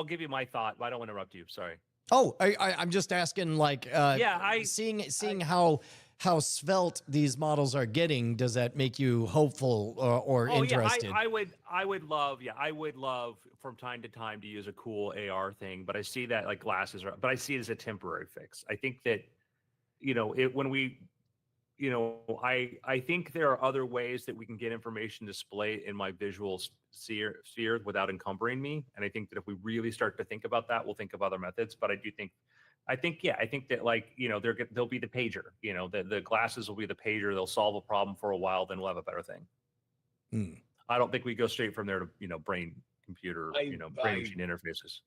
give you my thought, but I don't want to interrupt you. Sorry. Oh, I'm just asking, like, seeing how svelte these models are getting, does that make you hopeful or interested? I would love from time to time to use a cool AR thing, but I see that like glasses are, but I see it as a temporary fix. I think that, I think there are other ways that we can get information displayed in my visual sphere without encumbering me. And I think that if we really start to think about that, we'll think of other methods. But I think that like, they'll be the pager, the glasses will be the pager. They'll solve a problem for a while. Then we'll have a better thing. I don't think we go straight from there to, brain computer, brain machine interfaces.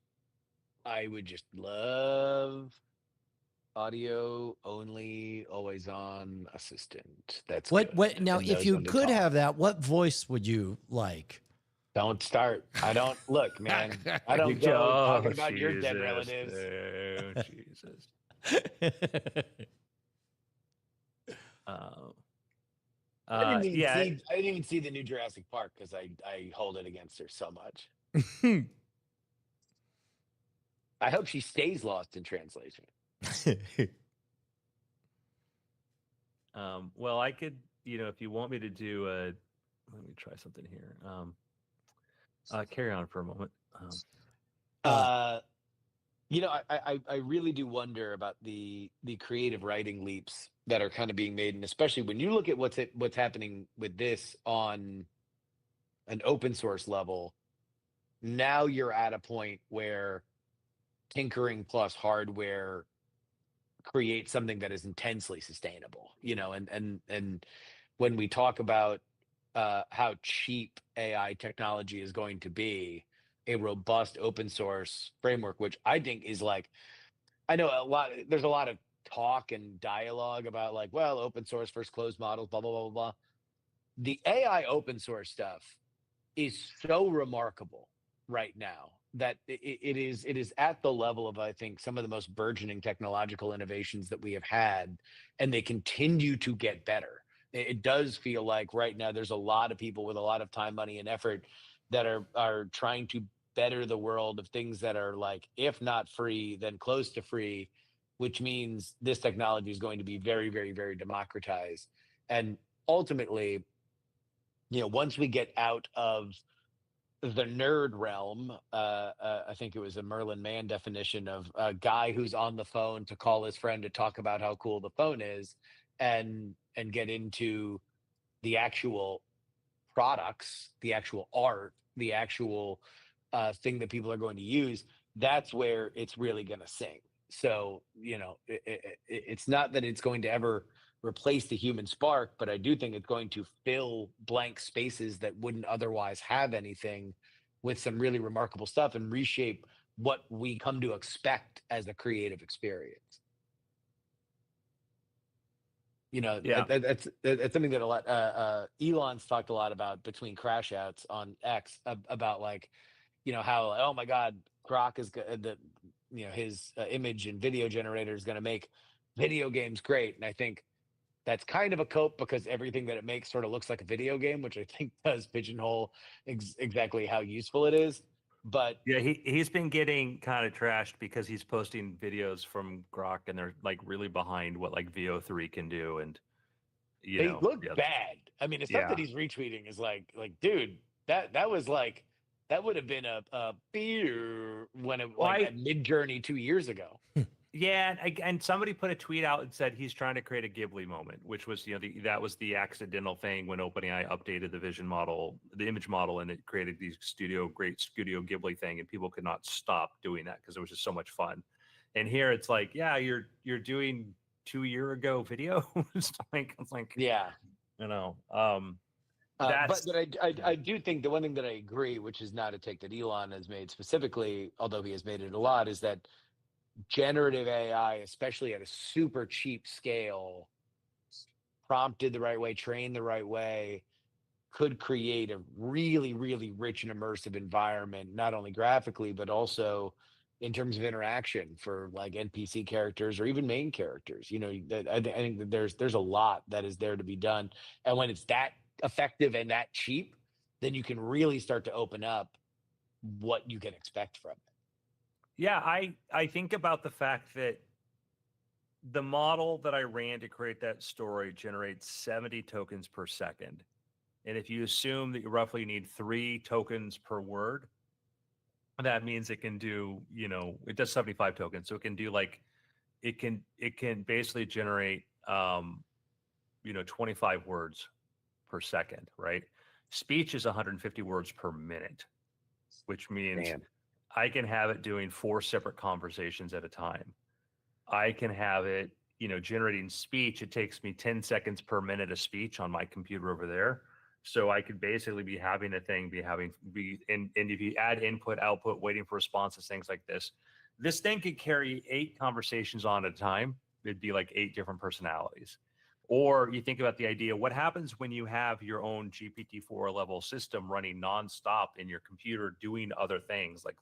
I would just love audio only, always on assistant. That's what good. now, And if knows you when to could talk. have that, what voice would you like? Don't start. I don't look, man. I don't go talking about your dead relatives. Oh, Jesus. I didn't even see the new Jurassic Park because I hold it against her so much. I hope she stays lost in translation. Well, I could, if you want me to do let me try something here. Carry on for a moment. I really do wonder about the creative writing leaps that are kind of being made, and especially when you look at what's happening with this on an open source level. Now you're at a point where tinkering plus hardware creates something that is intensely sustainable, and when we talk about how cheap AI technology is going to be, a robust open source framework, which I think is like, I know there's a lot of talk and dialogue about like, well, open source versus closed models, blah, blah, blah, blah, blah. The AI open source stuff is so remarkable right now that it is at the level of, I think, some of the most burgeoning technological innovations that we have had, and they continue to get better. It does feel like right now there's a lot of people with a lot of time, money, and effort that are trying to better the world of things that are like, if not free, then close to free. which means this technology is going to be very, very, very democratized. And ultimately, once we get out of the nerd realm, I think it was a Merlin Mann definition of a guy who's on the phone to call his friend to talk about how cool the phone is, and get into the actual products, the actual art, the actual thing that people are going to use. That's where it's really going to sing. So, it's not that it's going to ever replace the human spark, but I do think it's going to fill blank spaces that wouldn't otherwise have anything with some really remarkable stuff and reshape what we come to expect as a creative experience. Yeah. That's something that a lot Elon's talked a lot about between crash outs on X, about like, how, oh my God, Grok is his image and video generator is going to make video games great. And I think that's kind of a cope, because everything that it makes sort of looks like a video game, which I think does pigeonhole exactly how useful it is. But Yeah, he's been getting kind of trashed because he's posting videos from Grok and they're like really behind what like VO3 can do, and they look yeah, bad. I mean, the stuff that yeah. he's retweeting is like, dude, that was like, that would have been a beer when it, Well, like, at Mid Journey 2 years ago. yeah, and somebody put a tweet out and said he's trying to create a Ghibli moment, which was that was the accidental thing when OpenAI updated the vision model, the image model, and it created these great Studio Ghibli thing, and people could not stop doing that because it was just so much fun. And here it's like, yeah, you're doing 2 year ago videos. It's like, Yeah. That's But I do think the one thing that I agree, which is not a take that Elon has made specifically, although he has made it a lot, is that generative AI, especially at a super cheap scale, prompted the right way, trained the right way, could create a really, really rich and immersive environment, not only graphically, but also in terms of interaction for like NPC characters or even main characters. I think that there's a lot that is there to be done. And when it's that effective and that cheap, then you can really start to open up what you can expect from it. Yeah, I think about the fact that the model that I ran to create that story generates 70 tokens per second. And if you assume that you roughly need 3 tokens per word, that means it can do, it does 75 tokens. So it can do like, it can basically generate 25 words per second, right? Speech is 150 words per minute, which means Man. I can have it doing 4 separate conversations at a time. I can have it, generating speech. It takes me 10 seconds per minute of speech on my computer over there. So I could basically be having a thing, and if you add input, output, waiting for responses, things like this thing could carry 8 conversations on at a time. It'd be like 8 different personalities. Or you think about the idea, what happens when you have your own GPT-4 level system running nonstop in your computer, doing other things like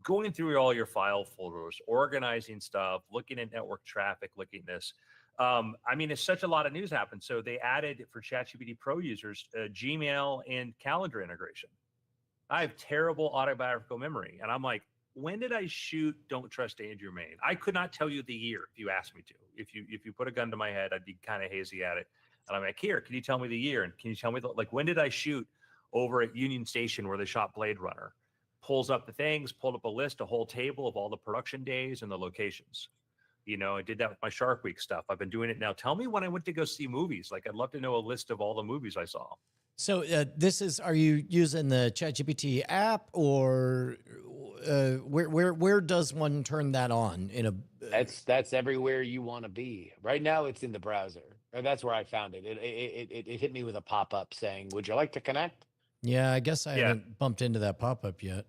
going through all your file folders, organizing stuff, looking at network traffic, looking at this. It's such a lot of news happened. So they added for ChatGPT Pro users, Gmail and calendar integration. I have terrible autobiographical memory. And I'm like, when did I shoot Don't Trust Andrew Mayne? I could not tell you the year if you asked me to. If you put a gun to my head, I'd be kind of hazy at it. And I'm like, here, can you tell me the year? And can you tell me when did I shoot over at Union Station where they shot Blade Runner? Pulls up the things, pulled up a list, a whole table of all the production days and the locations. I did that with my Shark Week stuff. I've been doing it now. Tell me when I went to go see movies. Like, I'd love to know a list of all the movies I saw. So are you using the ChatGPT app, or where does one turn that on in a? That's everywhere you want to be. Right now, it's in the browser. Or that's where I found it. It hit me with a pop-up saying, "Would you like to connect?" Yeah, I guess I haven't bumped into that pop-up yet.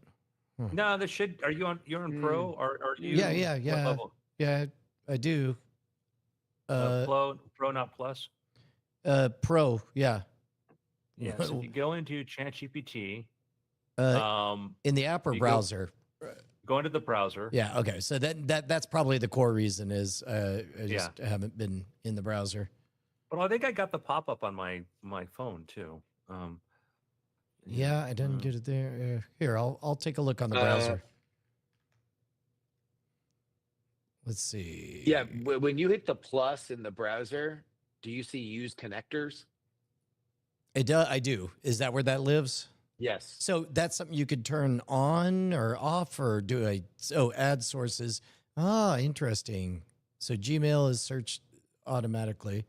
No, there should. Are you on? You're on Pro, or are you? Yeah. What level? Yeah, I do. Pro, not Plus. Pro, yeah. Yeah. So if you go into ChatGPT, in the app or browser. Go into the browser. Yeah. Okay. So that's probably the core reason is I just haven't been in the browser. But I think I got the pop up on my phone too. Yeah, I didn't get it there. Here, I'll take a look on the browser. Let's see. Yeah, when you hit the plus in the browser, do you see use connectors? I do. Is that where that lives? Yes. So that's something you could turn on or off, or do I? Oh, ad sources. Ah, interesting. So Gmail is searched automatically.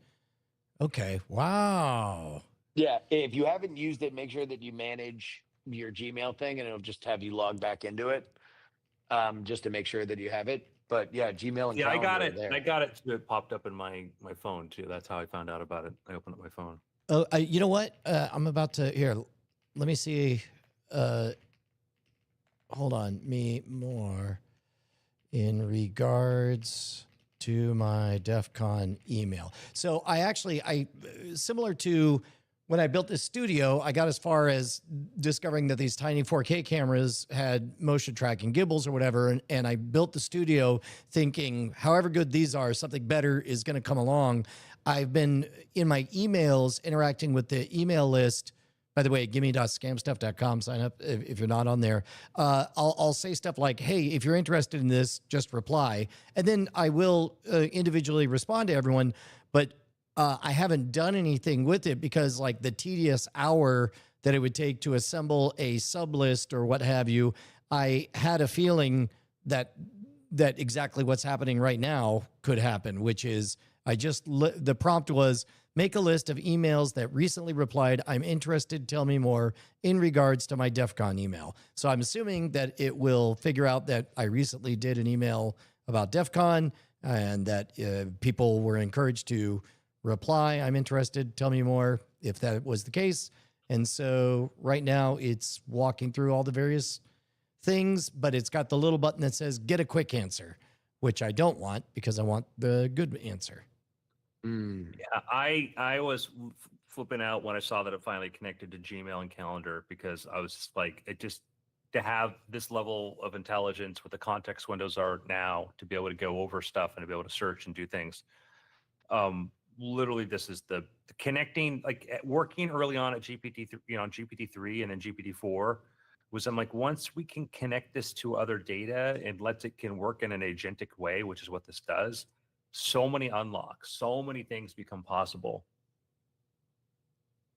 Okay. Wow. Yeah, if you haven't used it, make sure that you manage your Gmail thing, and it'll just have you log back into it, just to make sure that you have it. But yeah, Gmail and Yeah, I got calendar are it. I there. got it. It popped up in my phone too. That's how I found out about it. I opened up my phone. Oh, you know what? I'm about to here. Let me see. Hold on. Me more in regards to my DEF CON email. So I similar to when I built this studio, I got as far as discovering that these tiny 4K cameras had motion tracking gimbals or whatever. And I built the studio thinking, however good these are, something better is going to come along. I've been in my emails interacting with the email list. By the way, gimme.scamstuff.com, sign up if you're not on there. I'll say stuff like, hey, if you're interested in this, just reply. And then I will individually respond to everyone. But I haven't done anything with it because like the tedious hour that it would take to assemble a sub list or what have you, I had a feeling that exactly what's happening right now could happen, which is the prompt was make a list of emails that recently replied, I'm interested, tell me more in regards to my DEF CON email. So I'm assuming that it will figure out that I recently did an email about DEF CON and that people were encouraged to reply, I'm interested, tell me more, if that was the case. And so right now it's walking through all the various things, but it's got the little button that says get a quick answer, which I don't want because I want the good answer. Yeah, I was flipping out when I saw that it finally connected to Gmail and Calendar because I was just like, it just to have this level of intelligence with the context windows are now to be able to go over stuff and to be able to search and do things. Literally, this is the connecting, like working early on at GPT, GPT-3 and then GPT-4 was I'm like, once we can connect this to other data and it can work in an agentic way, which is what this does, so many unlocks, so many things become possible.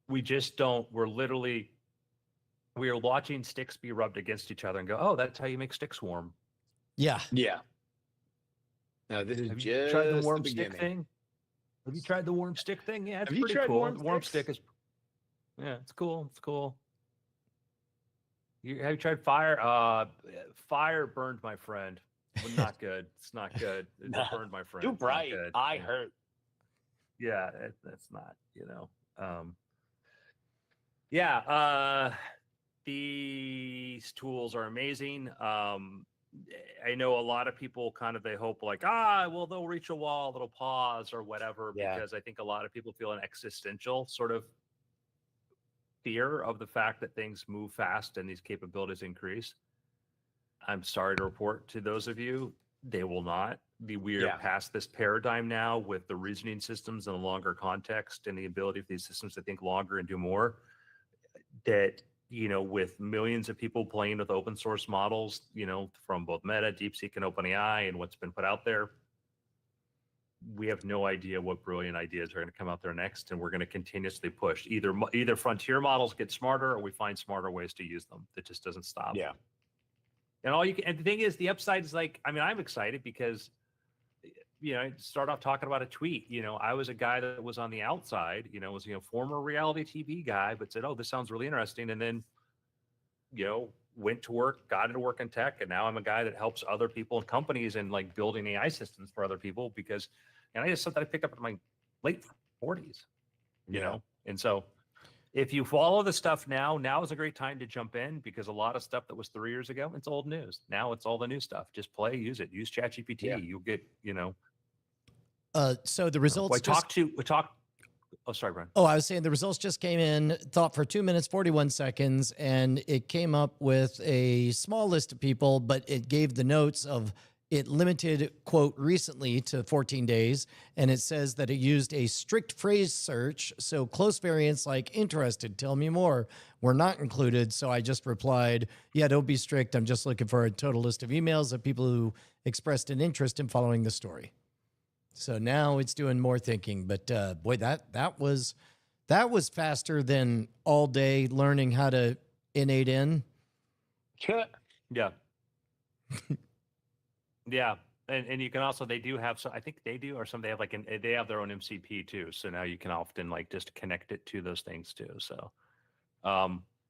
We just don't, we are watching sticks be rubbed against each other and go, oh, that's how you make sticks warm. Yeah. Yeah. No, this is Have just you tried the the warm stick beginning. thing? Have you tried the warm stick thing? Yeah, it's Have you pretty tried cool. warm Warm sticks? stick is, yeah, it's cool. It's cool. Have you tried fire? Fire burned my friend. But not good. It's not good. It No, burned my friend. Too It's not bright. good. I Yeah. hurt. Yeah, that's not, yeah, these tools are amazing. I know a lot of people they hope like, well, they'll reach a wall, they'll pause or whatever, Yeah. because I think a lot of people feel an existential sort of fear of the fact that things move fast and these capabilities increase. I'm sorry to report to those of you, they will not. We are past this paradigm now with the reasoning systems and the longer context and the ability of these systems to think longer and do more. That, with millions of people playing with open source models, from both Meta, DeepSeek, and OpenAI and what's been put out there, we have no idea what brilliant ideas are going to come out there next. And we're going to continuously push. Either frontier models get smarter or we find smarter ways to use them. That just doesn't stop. Yeah. And the thing is, the upside is I'm excited because, start off talking about a tweet. I was a guy that was on the outside, was, former reality TV guy, but said, oh, this sounds really interesting. And then, went to work, got into work in tech. And now I'm a guy that helps other people and companies and building AI systems for other people and I just something I picked up in my late 40s, you know? And so, if you follow the stuff now is a great time to jump in because a lot of stuff that was 3 years ago, it's old news. Now it's all the new stuff. Just play, use it, use ChatGPT. Yeah. You'll get, So the results. Oh, sorry, Brian. Oh, I was saying the results just came in, thought for 2 minutes, 41 seconds, and it came up with a small list of people, but it gave the notes of it limited, quote, recently to 14 days. And it says that it used a strict phrase search. So close variants like interested, tell me more, were not included. So I just replied, yeah, don't be strict. I'm just looking for a total list of emails of people who expressed an interest in following the story. So now it's doing more thinking. But boy, that was faster than all day learning how to innate in. Yeah. Yeah. And you can also, they do have some, I think they do, or some, they have like, they have their own MCP too. So now you can often like just connect it to those things too. So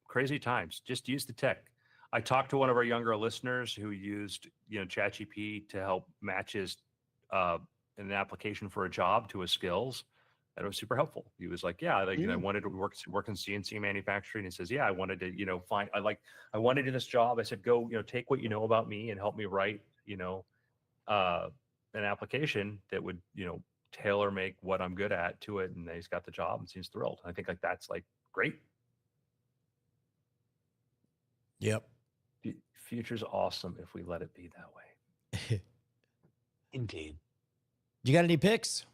crazy times, just use the tech. I talked to one of our younger listeners who used, ChatGPT to help match his, an application for a job to his skills. And it was super helpful. He was like, yeah, like, I wanted to work in CNC manufacturing. He says, yeah, I wanted to, I wanted to do this job. I said, go, take what you know about me and help me write, an application that would, tailor make what I'm good at to it. And he's got the job and seems thrilled. I think like, that's like great. Yep. The future's awesome if we let it be that way. Indeed. You got any picks?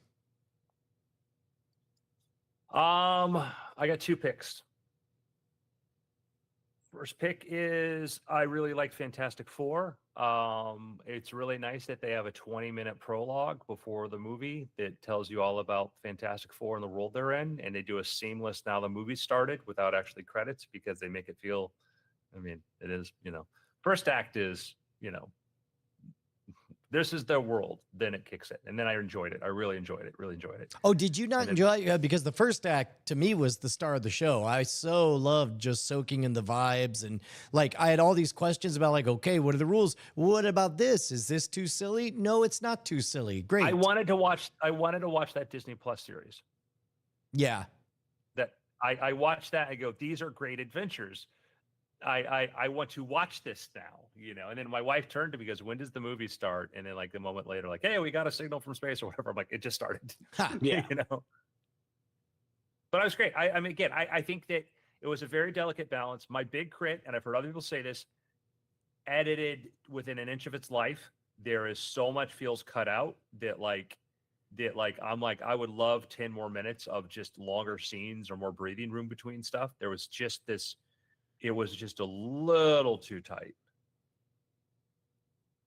I got 2 picks. First pick is I really like Fantastic Four. It's really nice that they have a 20-minute prologue before the movie that tells you all about Fantastic Four and the world they're in, and they do a seamless now the movie started without actually credits because they make it feel, I mean, it is, first act is, this is their world, then it kicks it. And then I enjoyed it. I really enjoyed it. Oh, did you not enjoy it? Because the first act to me was the star of the show. I so loved just soaking in the vibes. And like, I had all these questions about like, okay, what are the rules? What about this? Is this too silly? No, it's not too silly. Great. I wanted to watch that Disney Plus series. Yeah. That I watched that. I go, these are great adventures. I want to watch this now, and then my wife turned to me and goes, when does the movie start? And then like a moment later, like, hey, we got a signal from space or whatever. I'm like, it just started. Yeah. But it was great. I mean, again, I think that it was a very delicate balance. My big crit, and I've heard other people say this, edited within an inch of its life. There is so much feels cut out that I'm like, I would love 10 more minutes of just longer scenes or more breathing room between stuff. There was just this, it was just a little too tight.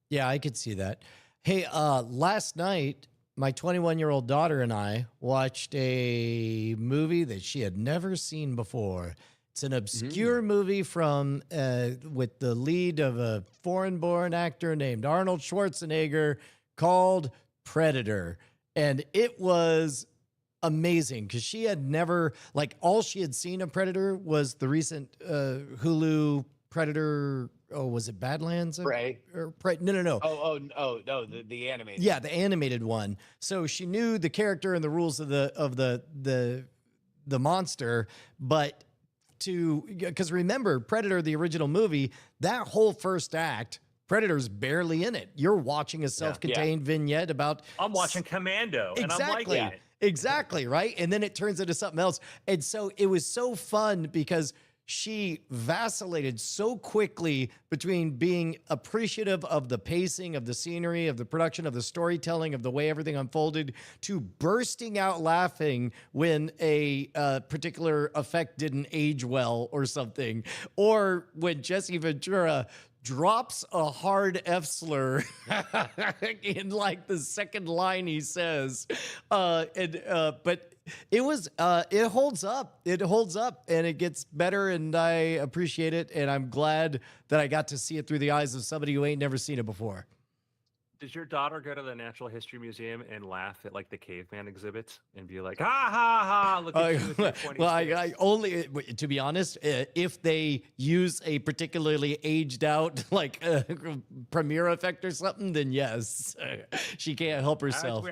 Yeah, I could see that. Hey, last night, my 21-year-old daughter and I watched a movie that she had never seen before. It's an obscure movie from with the lead of a foreign-born actor named Arnold Schwarzenegger called Predator. And it was amazing because she had never, like, all she had seen of Predator was the recent Hulu Predator. Oh, was it Badlands? Prey. No. Oh, no, the animated. Yeah, the animated one. So she knew the character and the rules of the monster, but because remember, Predator, the original movie, that whole first act, Predator's barely in it. You're watching a self-contained vignette about. I'm watching Commando, exactly, and I'm liking it. Exactly, right? And then it turns into something else. And so it was so fun because she vacillated so quickly between being appreciative of the pacing, of the scenery, of the production, of the storytelling, of the way everything unfolded, to bursting out laughing when a particular effect didn't age well or something. Or when Jesse Ventura drops a hard F slur in like the second line he says. But it holds up. It holds up and it gets better, and I appreciate it. And I'm glad that I got to see it through the eyes of somebody who ain't never seen it before. Does your daughter go to the Natural History Museum and laugh at like the caveman exhibits and be like, ha ha ha, look at you with your 20 well, I only, to be honest, if they use a particularly aged out like premiere effect or something, then yes, she can't help herself.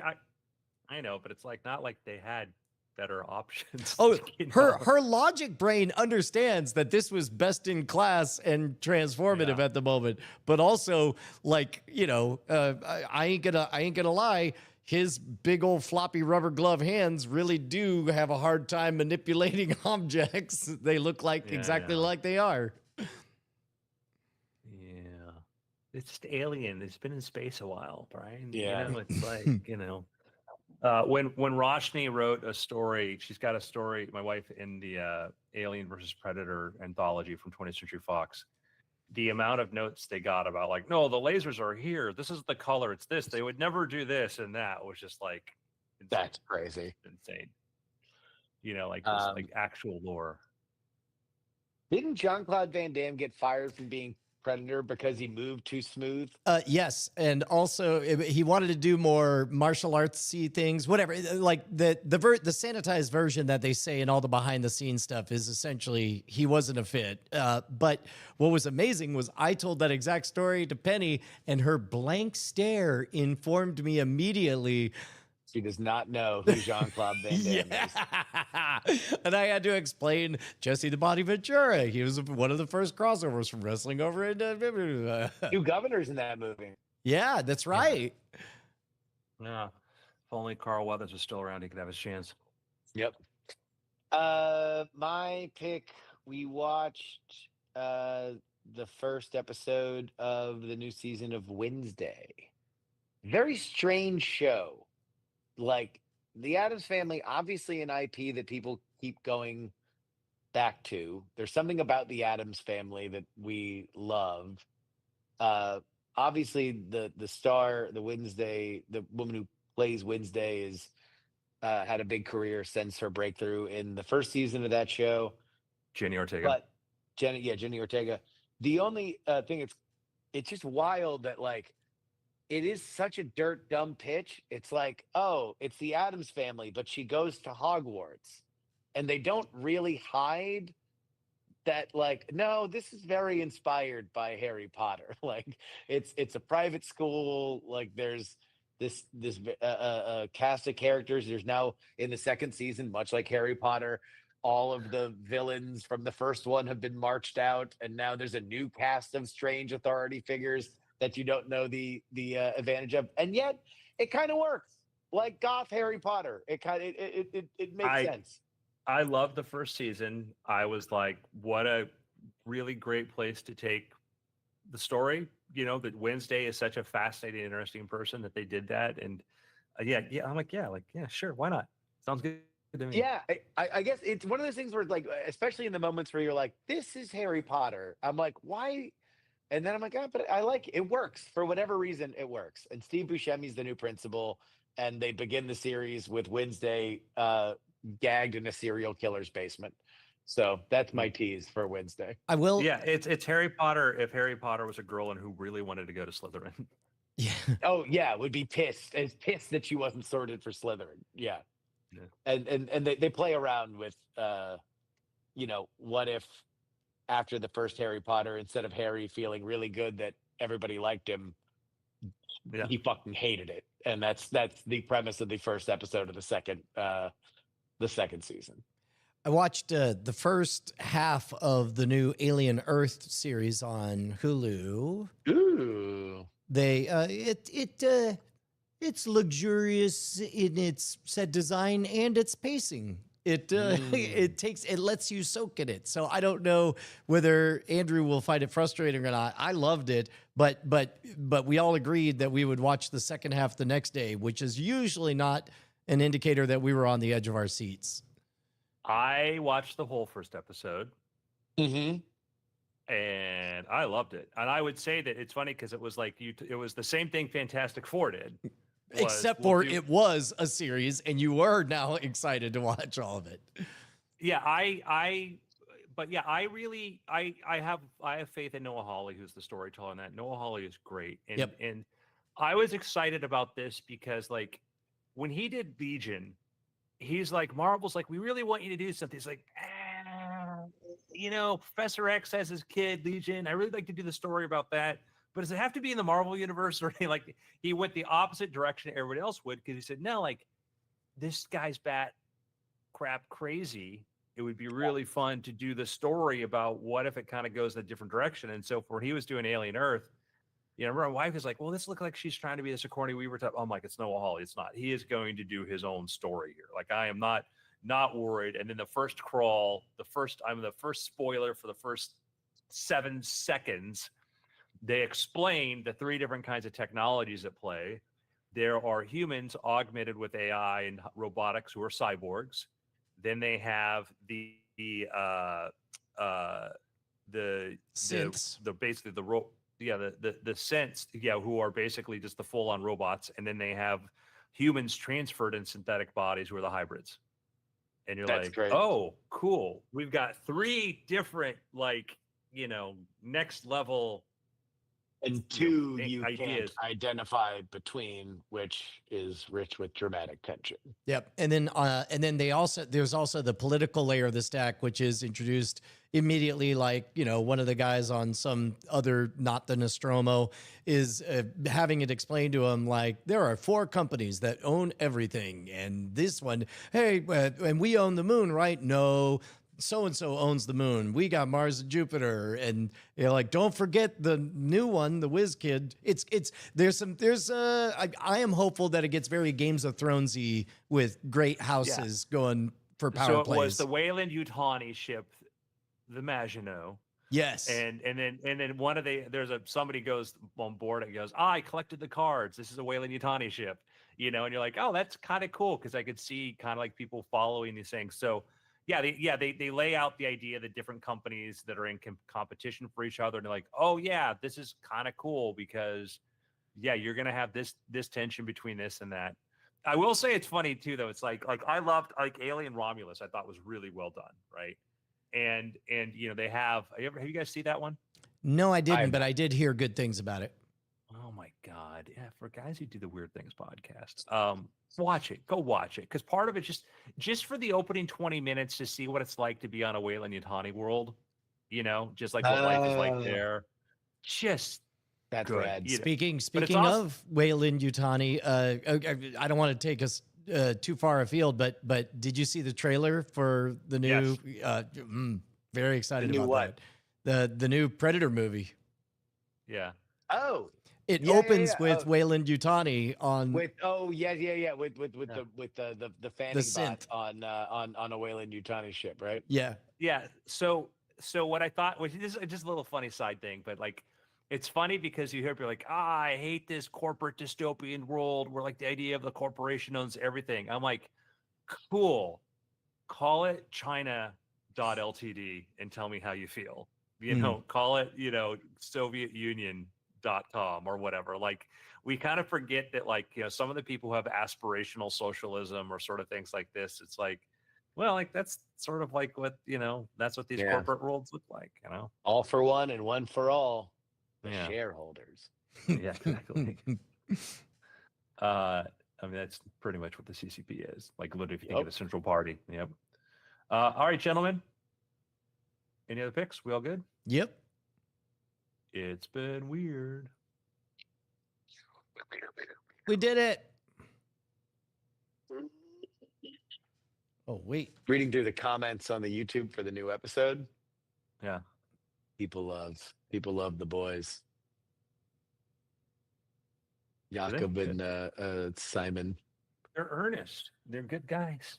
I know, but it's like not like they had better options. Oh, her logic brain understands that this was best in class and transformative at the moment, but also like, I ain't gonna lie, his big old floppy rubber glove hands really do have a hard time manipulating objects. They look like exactly like they are. Yeah. it's just Alien. It's been in space a while, Brian. Yeah. It's like, when Roshni wrote a story, she's got a story, my wife, in the Alien versus Predator anthology from 20th Century Fox. The amount of notes they got about, like, no, the lasers are here. This is the color. It's this. They would never do this and that, was just like insane. That's crazy. Insane. Like this, like actual lore. Didn't Jean-Claude Van Damme get fired from being Predator because he moved too smooth? Yes, and also he wanted to do more martial artsy things, whatever. Like the sanitized version that they say in all the behind the scenes stuff is essentially he wasn't a fit. But what was amazing was I told that exact story to Penny, and her blank stare informed me immediately. She does not know who Jean-Claude Van Damme is. And I had to explain Jesse the Body Ventura. He was one of the first crossovers from wrestling over in... Two governors in that movie. Yeah, that's right. Yeah. If only Carl Weathers was still around, he could have his chance. Yep. My pick, we watched the first episode of the new season of Wednesday. Very strange show. Like, the Addams Family, obviously an IP that people keep going back to. There's something about the Addams Family that we love. Obviously, the star, the woman who plays Wednesday, is had a big career since her breakthrough in the first season of that show. Jenny Ortega. But Jenny Ortega. The only thing, it's just wild that, like, it is such a dirt dumb pitch. It's like, oh, it's the Addams Family, but she goes to Hogwarts, and they don't really hide that, like, no, this is very inspired by Harry Potter. Like, it's a private school. Like, there's this cast of characters. There's now, in the second season, much like Harry Potter, all of the villains from the first one have been marched out, and now there's a new cast of strange authority figures that you don't know the advantage of, and yet it kind of works. Like goth Harry Potter, it makes sense. I love the first season. I was like, what a really great place to take the story. That Wednesday is such a fascinating, interesting person that they did that, and yeah, I'm like, yeah, sure, why not? Sounds good to me. Yeah, I guess it's one of those things where, like, especially in the moments where you're like, this is Harry Potter. I'm like, why? And then I'm like, but I like it. It works. For whatever reason, it works. And Steve Buscemi's the new principal, and they begin the series with Wednesday gagged in a serial killer's basement. So that's my tease for Wednesday. I will. Yeah, it's Harry Potter if Harry Potter was a girl and who really wanted to go to Slytherin. Yeah. Oh yeah, would be pissed. It's pissed that she wasn't sorted for Slytherin. Yeah. And they play around with what if, after the first Harry Potter, instead of Harry feeling really good that everybody liked him, he fucking hated it. And that's the premise of the first episode of the second season. I watched the first half of the new Alien Earth series on Hulu. Ooh. It's luxurious in its set design and its pacing. It lets you soak in it. So I don't know whether Andrew will find it frustrating or not. I loved it, but we all agreed that we would watch the second half the next day, which is usually not an indicator that we were on the edge of our seats. I watched the whole first episode. Mm-hmm. And I loved it. And I would say that it's funny because it was like it was the same thing Fantastic Four did. Except for it was a series, and you were now excited to watch all of it. Yeah, I have faith in Noah Hawley, who's the storyteller in that. Noah Hawley is great. And I was excited about this because, like, when he did Legion, he's like, Marvel's like, we really want you to do something. He's like, Professor X has his kid, Legion. I really like to do the story about that. But does it have to be in the Marvel universe? Or like, he went the opposite direction everybody else would, because he said, no, like, this guy's bat crap crazy. It would be really fun to do the story about what if it kind of goes in a different direction. And so for he was doing Alien Earth, my wife is like, well, this looks like she's trying to be the Sigourney Weaver type. I'm like, it's Noah Hawley. It's not. He is going to do his own story here. Like, I am not worried. And then the first crawl, the first spoiler for the first 7 seconds, they explain the three different kinds of technologies at play. There are humans augmented with AI and robotics who are cyborgs. Then they have the Synths. basically the synths, who are basically just the full on robots, and then they have humans transferred in synthetic bodies who are the hybrids. And you're That's like, great. oh, cool. We've got three different, like, next level. And two you ideas. can't identify between, which is rich with dramatic tension. Yep. And then there's also the political layer of the stack, which is introduced immediately. Like, one of the guys on some other, not the Nostromo, is having it explained to him, like, there are 4 companies that own everything. And this one, hey, and we own the moon, right? No, so-and-so owns the moon. We got Mars and Jupiter. And like, don't forget the new one, the Whiz Kid. I am hopeful that it gets very Games of Thronesy with great houses going for power so it plays. was the Weyland-Yutani ship, the Maginot. Yes. And then one of somebody goes on board and goes, I collected the cards. This is a Weyland-Yutani ship, and you're like, oh, that's kind of cool, because I could see kind of like people following these things. So they lay out the idea that different companies that are in competition for each other, and they're like, oh yeah, this is kind of cool because you're gonna have this tension between this and that. I will say it's funny too, though. It's like I loved like Alien Romulus. I thought was really well done, right? And they have you guys see that one? No, I didn't, but I did hear good things about it. Oh my God. Yeah, for guys who do the Weird Things podcast. Watch it. Go watch it. Because part of it just for the opening 20 minutes to see what it's like to be on a Weyland-Yutani world, just like what life is like there. Just that's good. rad. Speaking of Weyland-Yutani, I don't want to take us too far afield, but did you see the trailer for the new? Yes. Very excited about what? that. The new Predator movie. Yeah. Oh, it opens with Weyland-Yutani on. with the fanning bot on a Weyland-Yutani ship, right? Yeah. Yeah. So what I thought was just a little funny side thing, but like, it's funny because you hear people like, I hate this corporate dystopian world where like the idea of the corporation owns everything. I'm like, cool. Call it China.ltd and tell me how you feel. Call it, Soviet Union.com or whatever. Like, we kind of forget that, like, some of the people who have aspirational socialism or sort of things like this, it's like, well, like, that's sort of like what, that's what these corporate worlds look like, All for one and one for all. The Yeah. shareholders. Yeah, exactly. I mean, that's pretty much what the CCP is. Like, literally, if you think of a central party. Yep. All right, gentlemen. Any other picks? We all good? Yep. It's been weird. We did it. Oh, wait. Reading through the comments on the YouTube for the new episode. Yeah. People love the boys. Jakob and Simon. They're earnest. They're good guys.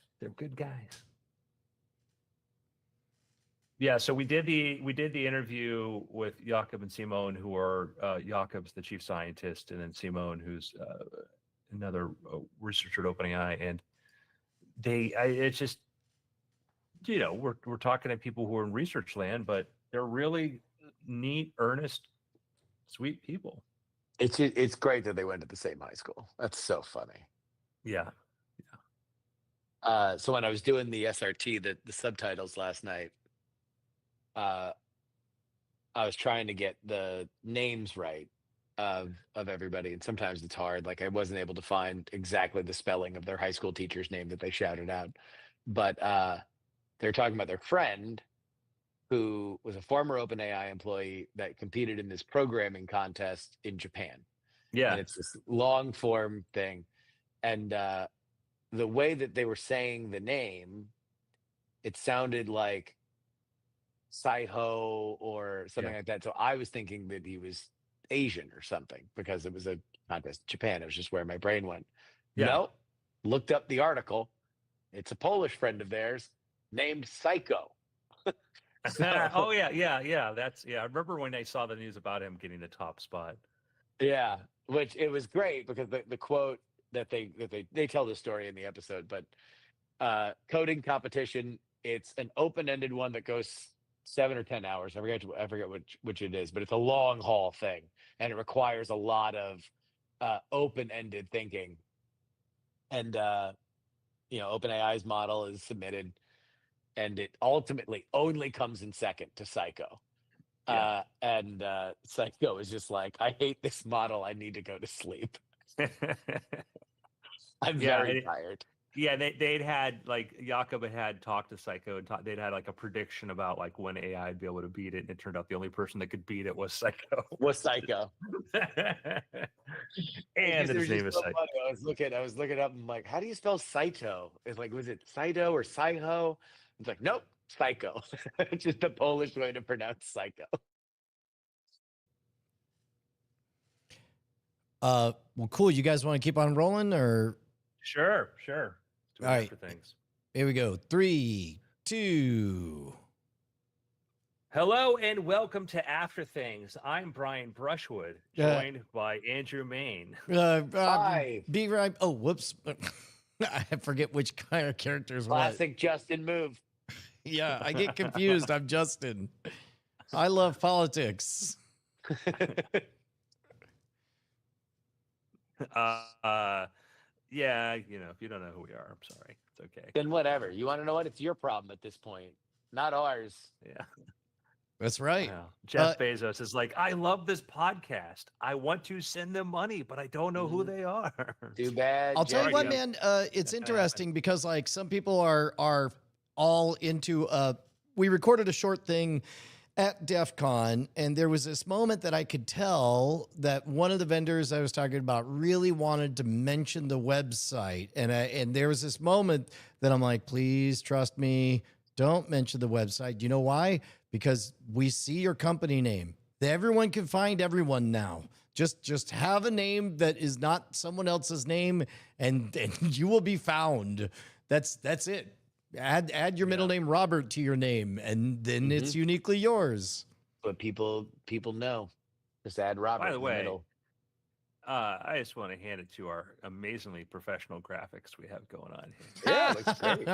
Yeah, so we did the interview with Jakob and Simone, who are Jakob's the chief scientist, and then Simone, who's another researcher at OpenAI, and it's just, we're talking to people who are in research land, but they're really neat, earnest, sweet people. It's great that they went to the same high school. That's so funny. Yeah. So when I was doing the SRT, the subtitles last night, I was trying to get the names right of everybody, and sometimes it's hard. Like, I wasn't able to find exactly the spelling of their high school teacher's name that they shouted out, but they're talking about their friend who was a former OpenAI employee that competed in this programming contest in Japan. Yeah. And it's this long form thing. And the way that they were saying the name, it sounded like Saiho or something like that. So I was thinking that he was Asian or something because it was a contest in Japan. It was just where my brain went. Yeah. No, looked up the article. It's a Polish friend of theirs named Psycho. Oh yeah. That's I remember when I saw the news about him getting the top spot. Yeah, which it was great because the quote that they tell the story in the episode, but coding competition, it's an open-ended one that goes 7 or 10 hours. I forget which it is, but it's a long haul thing, and it requires a lot of open-ended thinking. And OpenAI's model is submitted, and it ultimately only comes in second to Psycho. Yeah. And Psycho is just like, I hate this model. I need to go to sleep. I'm Yeah, very tired. yeah, they'd had like Jakob had talked to Psycho and they'd had like a prediction about like when AI would be able to beat it, and it turned out the only person that could beat it was Psycho. Was Psycho. And It was his name just is so Psycho. funny. I was looking up and I'm like, how do you spell Saito? It's like, was it Saito or Saiho? It's like, nope, Psycho. It's just the Polish way to pronounce Psycho. Well, cool. You guys want to keep on rolling, or Sure. Do it All right. after things. here we go. 3, 2. Hello and welcome to After Things. I'm Brian Brushwood, joined by Andrew Mayne. Hi. Be right. Oh, whoops. I forget which kind of characters. Classic Justin move. Yeah, I get confused. I'm Justin. I love politics. Yeah, if you don't know who we are, I'm sorry. It's okay. Then whatever. You want to know what? It's your problem at this point, not ours. Yeah. That's right. Wow. Jeff Bezos is like, I love this podcast. I want to send them money, but I don't know who they are. Too bad. I'll tell you what, Jeff. man. It's interesting because like some people are all into. We recorded a short thing at DEF CON, and there was this moment that I could tell that one of the vendors I was talking about really wanted to mention the website, and there was this moment that I'm like, please trust me, don't mention the website. You know why? Because we see your company name. Everyone can find everyone now. Just have a name that is not someone else's name, and you will be found. That's it. Add your middle name Robert to your name, and then it's uniquely yours. But people know. Just add Robert. By the in way, middle. I just want to hand it to our amazingly professional graphics we have going on here. Yeah, it looks great.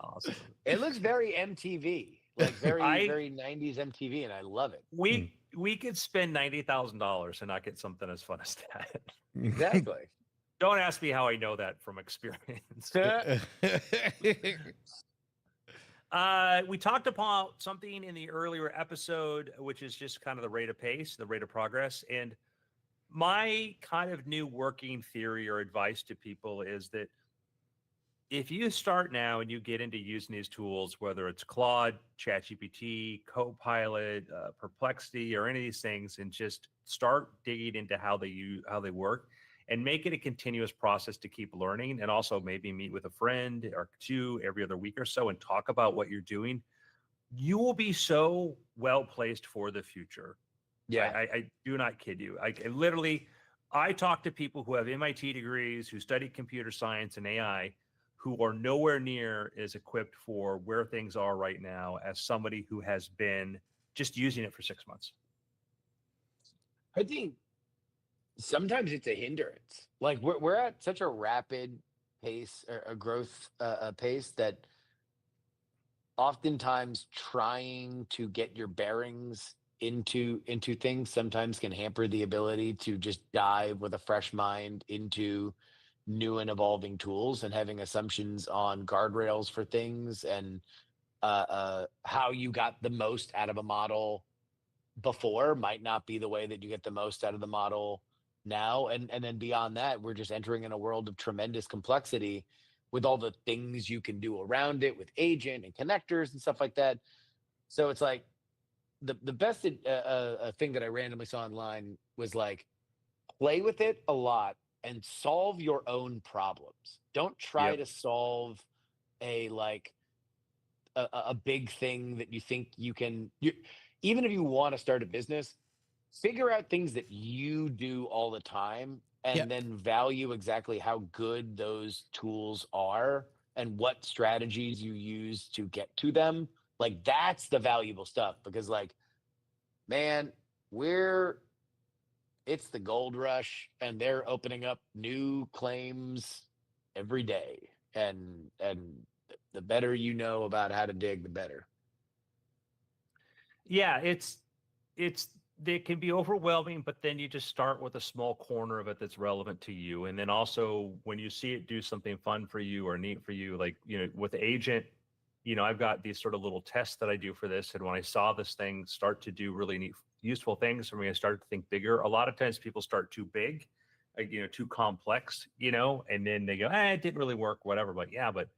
Awesome. It looks very MTV, like very 90s MTV, and I love it. We could spend $90,000 and not get something as fun as that. Exactly. Don't ask me how I know that from experience. We talked about something in the earlier episode, which is just kind of the rate of pace, the rate of progress. And my kind of new working theory or advice to people is that if you start now and you get into using these tools, whether it's Claude, ChatGPT, Copilot, Perplexity, or any of these things, and just start digging into how they work, and make it a continuous process to keep learning, and also maybe meet with a friend or two every other week or so and talk about what you're doing, you will be so well placed for the future. Yeah. I do not kid you. I talk to people who have MIT degrees, who study computer science and AI, who are nowhere near as equipped for where things are right now as somebody who has been just using it for 6 months. I think sometimes it's a hindrance. Like we're at such a rapid pace, or a growth pace, that oftentimes trying to get your bearings into things sometimes can hamper the ability to just dive with a fresh mind into new and evolving tools, and having assumptions on guardrails for things, and how you got the most out of a model before might not be the way that you get the most out of the model now. And then beyond that, we're just entering in a world of tremendous complexity with all the things you can do around it with agent and connectors and stuff like that. So it's like the best thing that I randomly saw online was like, play with it a lot and solve your own problems. Don't try to solve a big thing that you think you can. Even if you want to start a business, figure out things that you do all the time, and then value exactly how good those tools are and what strategies you use to get to them, Like that's the valuable stuff because like, man, it's the gold rush and they're opening up new claims every day. And the better you know about how to dig, the better. Yeah, it's they can be overwhelming, but then you just start with a small corner of it that's relevant to you. And then also when you see it do something fun for you or neat for you, like, with Agent, I've got these sort of little tests that I do for this. And when I saw this thing start to do really neat, useful things for me, I started to think bigger. A lot of times people start too big, too complex, and then they go, it didn't really work, whatever. But yeah, but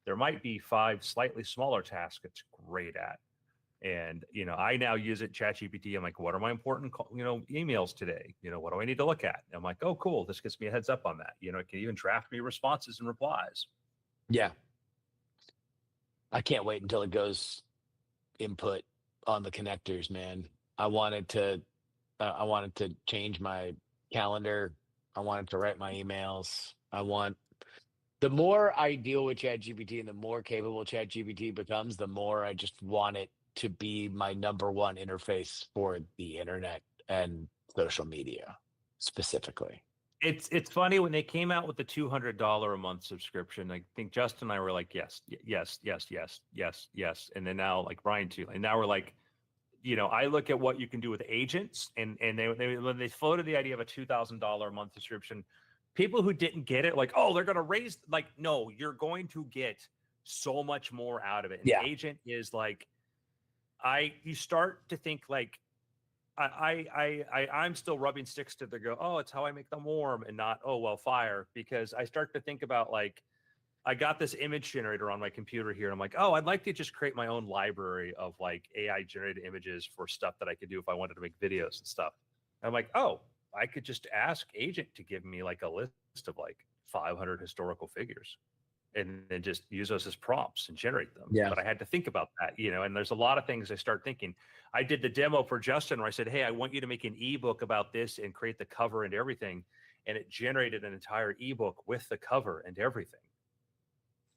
there might be 5 slightly smaller tasks it's great at. And, I now use it, ChatGPT. I'm like, what are my important, emails today? What do I need to look at? And I'm like, oh, cool. This gives me a heads up on that. It can even draft me responses and replies. Yeah. I can't wait until it goes input on the connectors, man. I wanted to change my calendar. I wanted to write my emails. The more I deal with ChatGPT and the more capable ChatGPT becomes, the more I just want it to be my number one interface for the internet and social media specifically. It's funny when they came out with the $200 a month subscription. I think Justin and I were like, yes, yes, yes, yes, yes, yes. And then now, like Brian too. And now we're like, I look at what you can do with agents, and they when they floated the idea of a $2,000 a month subscription, people who didn't get it, like, oh, they're going to raise, like, no, you're going to get so much more out of it. And Yeah. Agent is like, you start to think like, I'm still rubbing sticks to the go, oh, it's how I make them warm and not, oh, well, fire. Because I start to think about like, I got this image generator on my computer here. And I'm like, oh, I'd like to just create my own library of like AI generated images for stuff that I could do if I wanted to make videos and stuff. And I'm like, oh, I could just ask Agent to give me like a list of like 500 historical figures and then just use those as prompts and generate them. Yeah. But I had to think about that, and there's a lot of things I start thinking. I did the demo for Justin where I said, hey, I want you to make an ebook about this and create the cover and everything. And it generated an entire ebook with the cover and everything.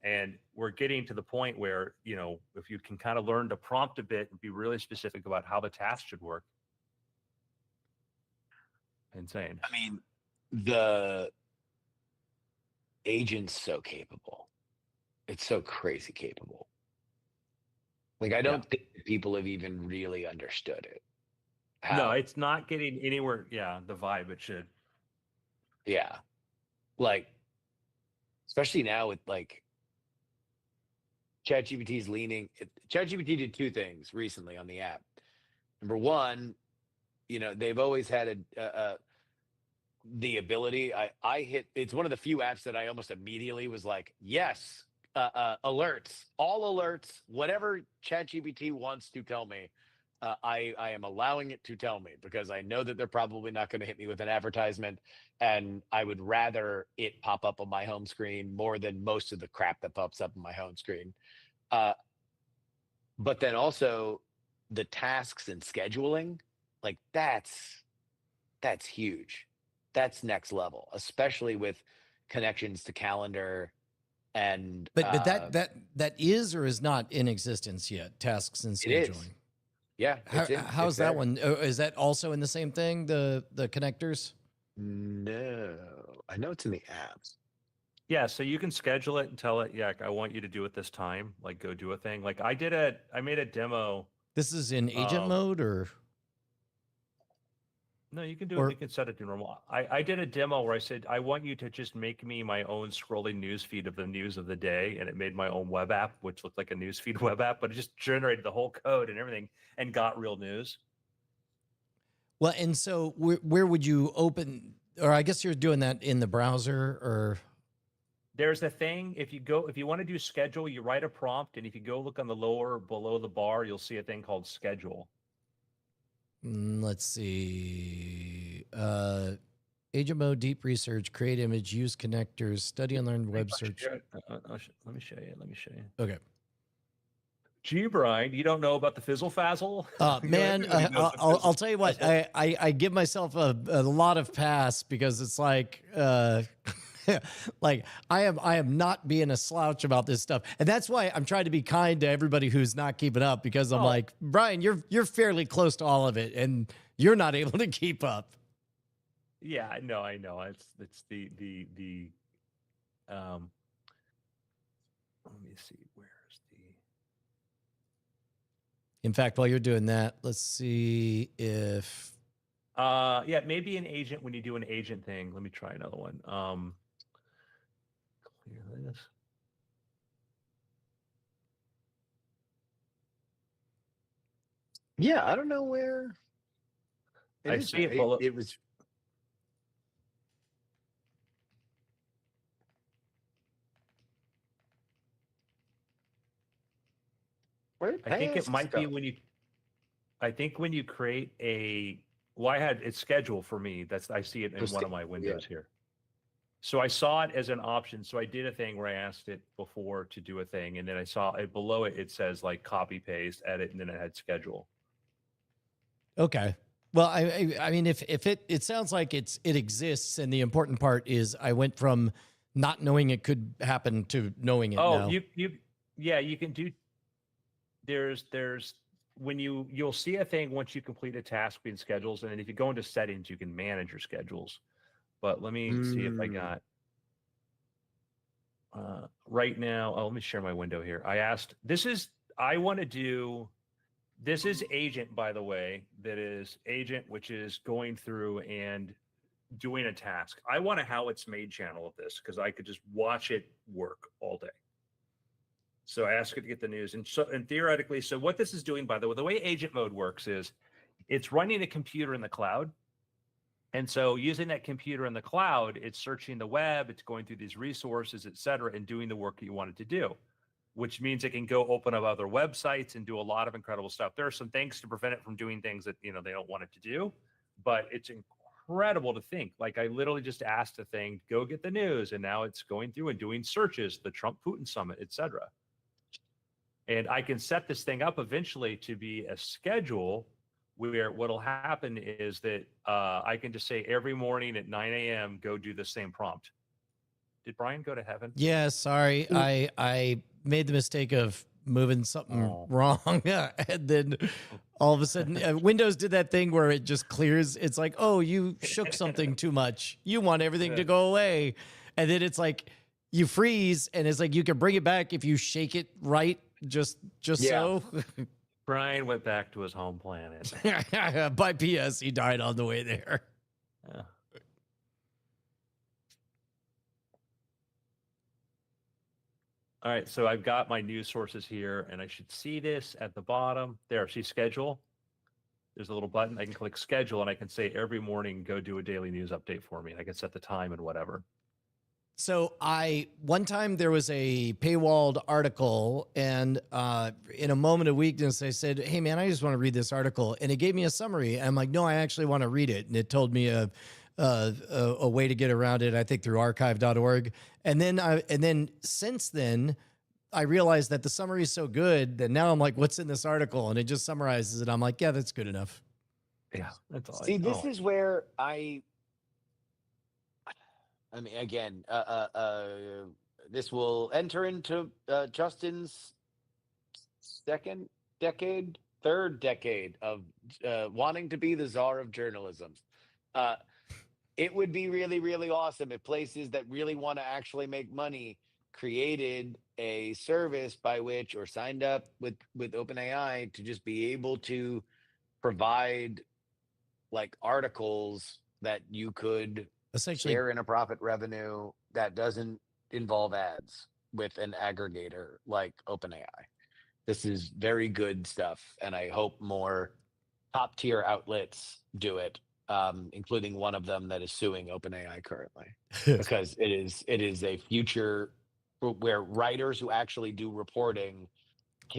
And we're getting to the point where, if you can kind of learn to prompt a bit and be really specific about how the task should work. Insane. I mean, the Agent's so capable. It's so crazy capable. Like, I don't think people have even really understood it. No, it's not getting anywhere. Yeah, the vibe it should. Yeah. Like, especially now with like ChatGPT's ChatGPT did 2 things recently on the app. Number one, they've always had the ability. It's one of the few apps that I almost immediately was like, yes, alerts, all alerts, whatever ChatGPT wants to tell me, I am allowing it to tell me because I know that they're probably not going to hit me with an advertisement, and I would rather it pop up on my home screen more than most of the crap that pops up on my home screen. But then also the tasks and scheduling, like that's huge. That's next level, especially with connections to calendar and But that is or is not in existence yet. Tasks and scheduling. It is. Yeah. How's that one? Is that also in the same thing? The connectors? No, I know it's in the apps. Yeah, so you can schedule it and tell it, yeah, I want you to do it this time. Like, go do a thing. Like, I made a demo. This is in agent mode, or no? You can do it. You can set it to normal. I did a demo where I said, I want you to just make me my own scrolling news feed of the news of the day, and it made my own web app, which looked like a news feed web app, but it just generated the whole code and everything and got real news. Well, and so where would you open? Or I guess you're doing that in the browser, or there's a thing, if you want to do schedule, you write a prompt, and if you go look on the lower below the bar, you'll see a thing called schedule. Let's see. Agent mode, deep research, create image, use connectors, study and learn web search. Let me show you. Okay. Gee, Brian, you don't know about the fizzle fazzle? Man, I'll tell you what, I give myself a lot of pass because it's like, Like I am not being a slouch about this stuff. And that's why I'm trying to be kind to everybody who's not keeping up, because I'm like, Brian, you're fairly close to all of it and you're not able to keep up. Yeah, I know. It's the let me see, where's the In fact, while you're doing that, let's see if yeah, maybe an agent when you do an agent thing. Let me try another one. Clear this. Yeah, I don't know where. I see it below. It was. Where did I think it tasks might be go? when you. I think when you create a. Well, I had it's scheduled for me. That's I see it in one of my windows here. So I saw it as an option. So I did a thing where I asked it before to do a thing, and then I saw it below it. It says like copy, paste, edit, and then it had schedule. okay. Well, I mean, if it sounds like it exists, and the important part is I went from not knowing it could happen to knowing it now. You can do. There's when you'll see a thing once you complete a task being schedules, and then if you go into settings, you can manage your schedules. But let me see if I got right now. Oh, let me share my window here. I asked. I want to do. This is agent, by the way, that is agent, which is going through and doing a task. I want a how it's made channel of this because I could just watch it work all day. So I ask it to get the news. And theoretically, so what this is doing, by the way agent mode works is it's running a computer in the cloud. And so using that computer in the cloud, it's searching the web, it's going through these resources, et cetera, and doing the work that you want it to do, which means it can go open up other websites and do a lot of incredible stuff. There are some things to prevent it from doing things that, they don't want it to do, but it's incredible to think. Like I literally just asked the thing, go get the news. And now it's going through and doing searches, the Trump-Putin summit, et cetera. And I can set this thing up eventually to be a schedule where what'll happen is that I can just say every morning at 9 a.m., go do the same prompt. Did Brian go to heaven? Yeah, sorry. I made the mistake of moving something wrong. And then all of a sudden, Windows did that thing where it just clears. It's like, oh, you shook something too much. You want everything to go away. And then it's like, you freeze, and it's like, you can bring it back if you shake it right, just so. Brian went back to his home planet. By PS, he died on the way there. Yeah. All right, so I've got my news sources here, and I should see this at the bottom. There, see schedule? There's a little button. I can click schedule, and I can say every morning, go do a daily news update for me. I can set the time and whatever. So one time there was a paywalled article, and in a moment of weakness, I said, hey man, I just want to read this article. And it gave me a summary. And I'm like, no, I actually want to read it. And it told me a way to get around it, I think through archive.org. And then since then, I realized that the summary is so good that now I'm like, what's in this article? And it just summarizes it. I'm like, yeah, that's good enough. Yeah, that's all. See, this is where I mean, again, this will enter into Justin's third decade of wanting to be the czar of journalism. It would be really, really awesome if places that really want to actually make money created a service by which, or signed up with OpenAI to just be able to provide like articles that you could Essentially share in a profit revenue that doesn't involve ads with an aggregator like OpenAI. This is very good stuff, and I hope more top tier outlets do it, including one of them that is suing OpenAI currently, because it is a future where writers who actually do reporting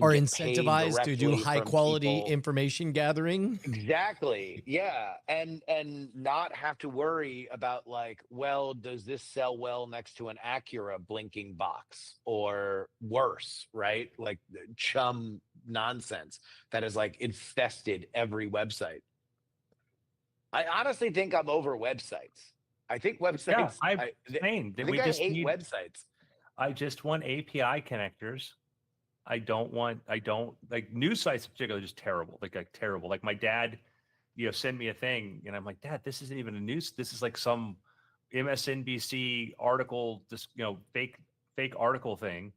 are incentivized to do high quality people. Information gathering. Exactly. Yeah. And not have to worry about like, well, does this sell well next to an Acura blinking box or worse, right? Like chum nonsense that is like infested every website. I honestly think I'm over websites. I think Yeah, websites. I'm I saying that think we I just hate need. websites. I just want API connectors. I don't like news sites in particular, just terrible. Like terrible. Like my dad, send me a thing, and I'm like, Dad, this isn't even a news. This is like some MSNBC article, this fake article thing.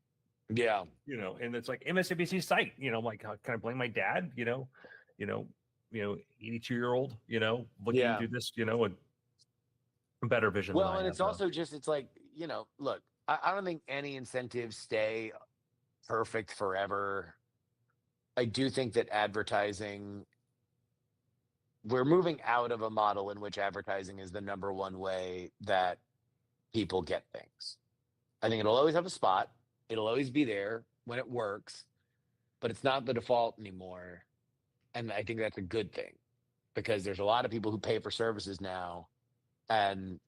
Yeah. And it's like MSNBC site. I'm like, can I blame my dad? 82-year-old, looking Yeah. through this, a better vision than Well, I and have. it's also just, it's like, look, I don't think any incentives stay perfect forever. I do think that we're moving out of a model in which advertising is the number one way that people get things. I think it'll always have a spot. It'll always be there when it works, but it's not the default anymore. And I think that's a good thing because there's a lot of people who pay for services now, and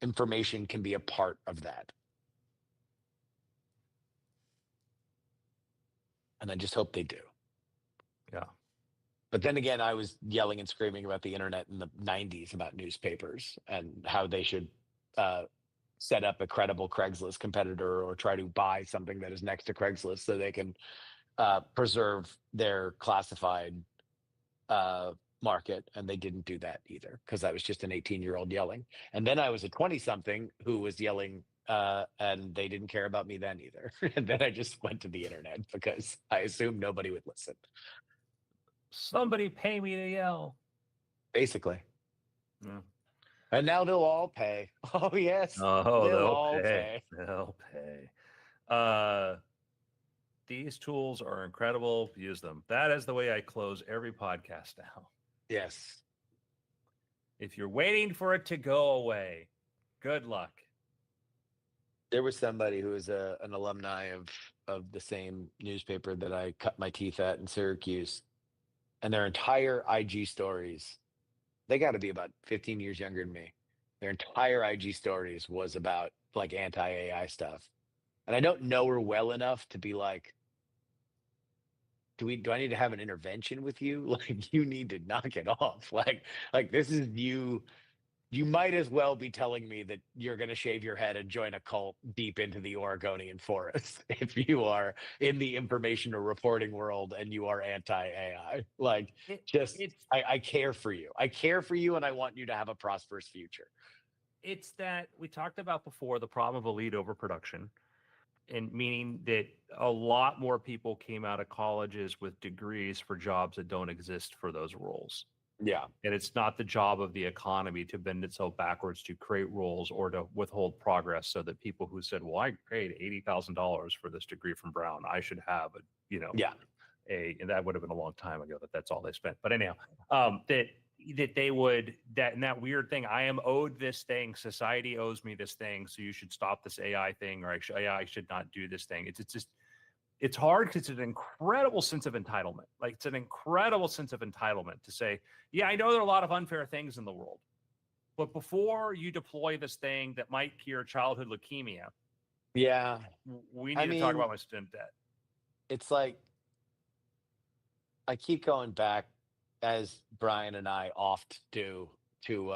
information can be a part of that. And I just hope they do. Yeah. But then again, I was yelling and screaming about the internet in the 90s about newspapers and how they should set up a credible Craigslist competitor or try to buy something that is next to Craigslist so they can preserve their classified market. And they didn't do that either because I was just an 18-year-old yelling. And then I was a 20-something who was yelling and they didn't care about me then either. And then I just went to the internet because I assumed nobody would listen. Somebody pay me to yell. Basically. Yeah. And now they'll all pay. Oh, yes. Oh, they'll all pay. They'll pay. These tools are incredible. Use them. That is the way I close every podcast now. Yes. If you're waiting for it to go away, good luck. There was somebody who was an alumni of the same newspaper that I cut my teeth at in Syracuse. And their entire IG stories, they got to be about 15 years younger than me. Their entire IG stories was about like anti-AI stuff. And I don't know her well enough to be like, do I need to have an intervention with you? Like, you need to knock it off. Like this is you. You might as well be telling me that you're going to shave your head and join a cult deep into the Oregonian forest if you are in the information or reporting world and you are anti-AI. Like, I care for you. I care for you, and I want you to have a prosperous future. It's that we talked about before, the problem of elite overproduction, and meaning that a lot more people came out of colleges with degrees for jobs that don't exist for those roles. Yeah. And it's not the job of the economy to bend itself backwards to create rules or to withhold progress so that people who said, well, I paid $80,000 for this degree from Brown, I should have and that would have been a long time ago that's all they spent. But anyhow, that they would, and that weird thing, I am owed this thing, society owes me this thing, so you should stop this AI thing, or I should not do this thing. It's hard because it's an incredible sense of entitlement. Like, it's an incredible sense of entitlement to say, yeah, I know there are a lot of unfair things in the world, but before you deploy this thing that might cure childhood leukemia, yeah, we need to talk about my student debt. It's like, I keep going back, as Brian and I oft do, to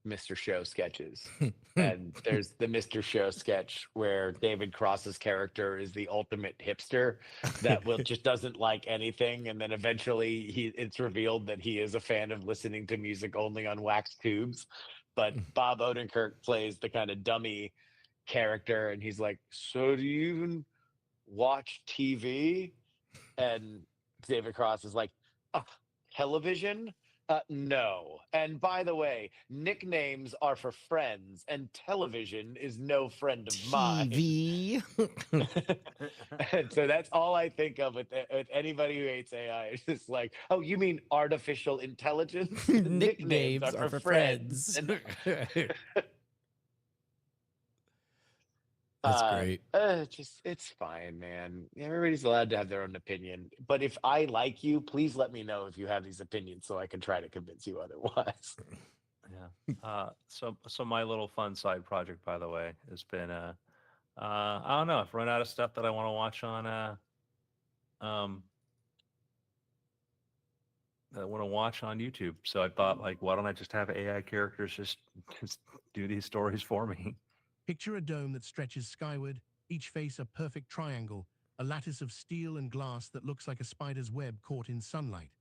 Mr. Show sketches. And there's the Mr. Show sketch where David Cross's character is the ultimate hipster that just doesn't like anything, and then eventually it's revealed that he is a fan of listening to music only on wax tubes. But Bob Odenkirk plays the kind of dummy character, and he's like, so do you even watch TV? And David Cross is like, television? No. And by the way, nicknames are for friends, and television is no friend of mine. TV. And so that's all I think of with anybody who hates AI. It's just like, oh, you mean artificial intelligence? Nicknames are for friends. That's great. It's fine, man. Everybody's allowed to have their own opinion. But if I like you, please let me know if you have these opinions so I can try to convince you otherwise. Yeah. So my little fun side project, by the way, has been I don't know. I've run out of stuff that I want to watch on I want to watch on YouTube. So I thought, like, why don't I just have AI characters just do these stories for me? Picture a dome that stretches skyward, each face a perfect triangle, a lattice of steel and glass that looks like a spider's web caught in sunlight.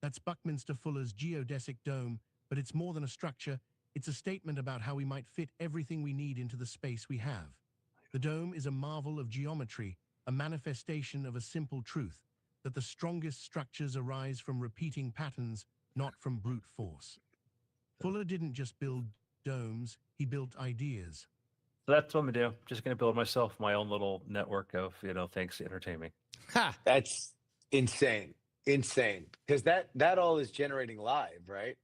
That's Buckminster Fuller's geodesic dome, but it's more than a structure. It's a statement about how we might fit everything we need into the space we have. The dome is a marvel of geometry, a manifestation of a simple truth, that the strongest structures arise from repeating patterns, not from brute force. Fuller didn't just build domes, he built ideas. So that's what I'm gonna do. Just gonna build myself my own little network of things to entertain me. Ha! That's insane. Insane. Because that all is generating live, right?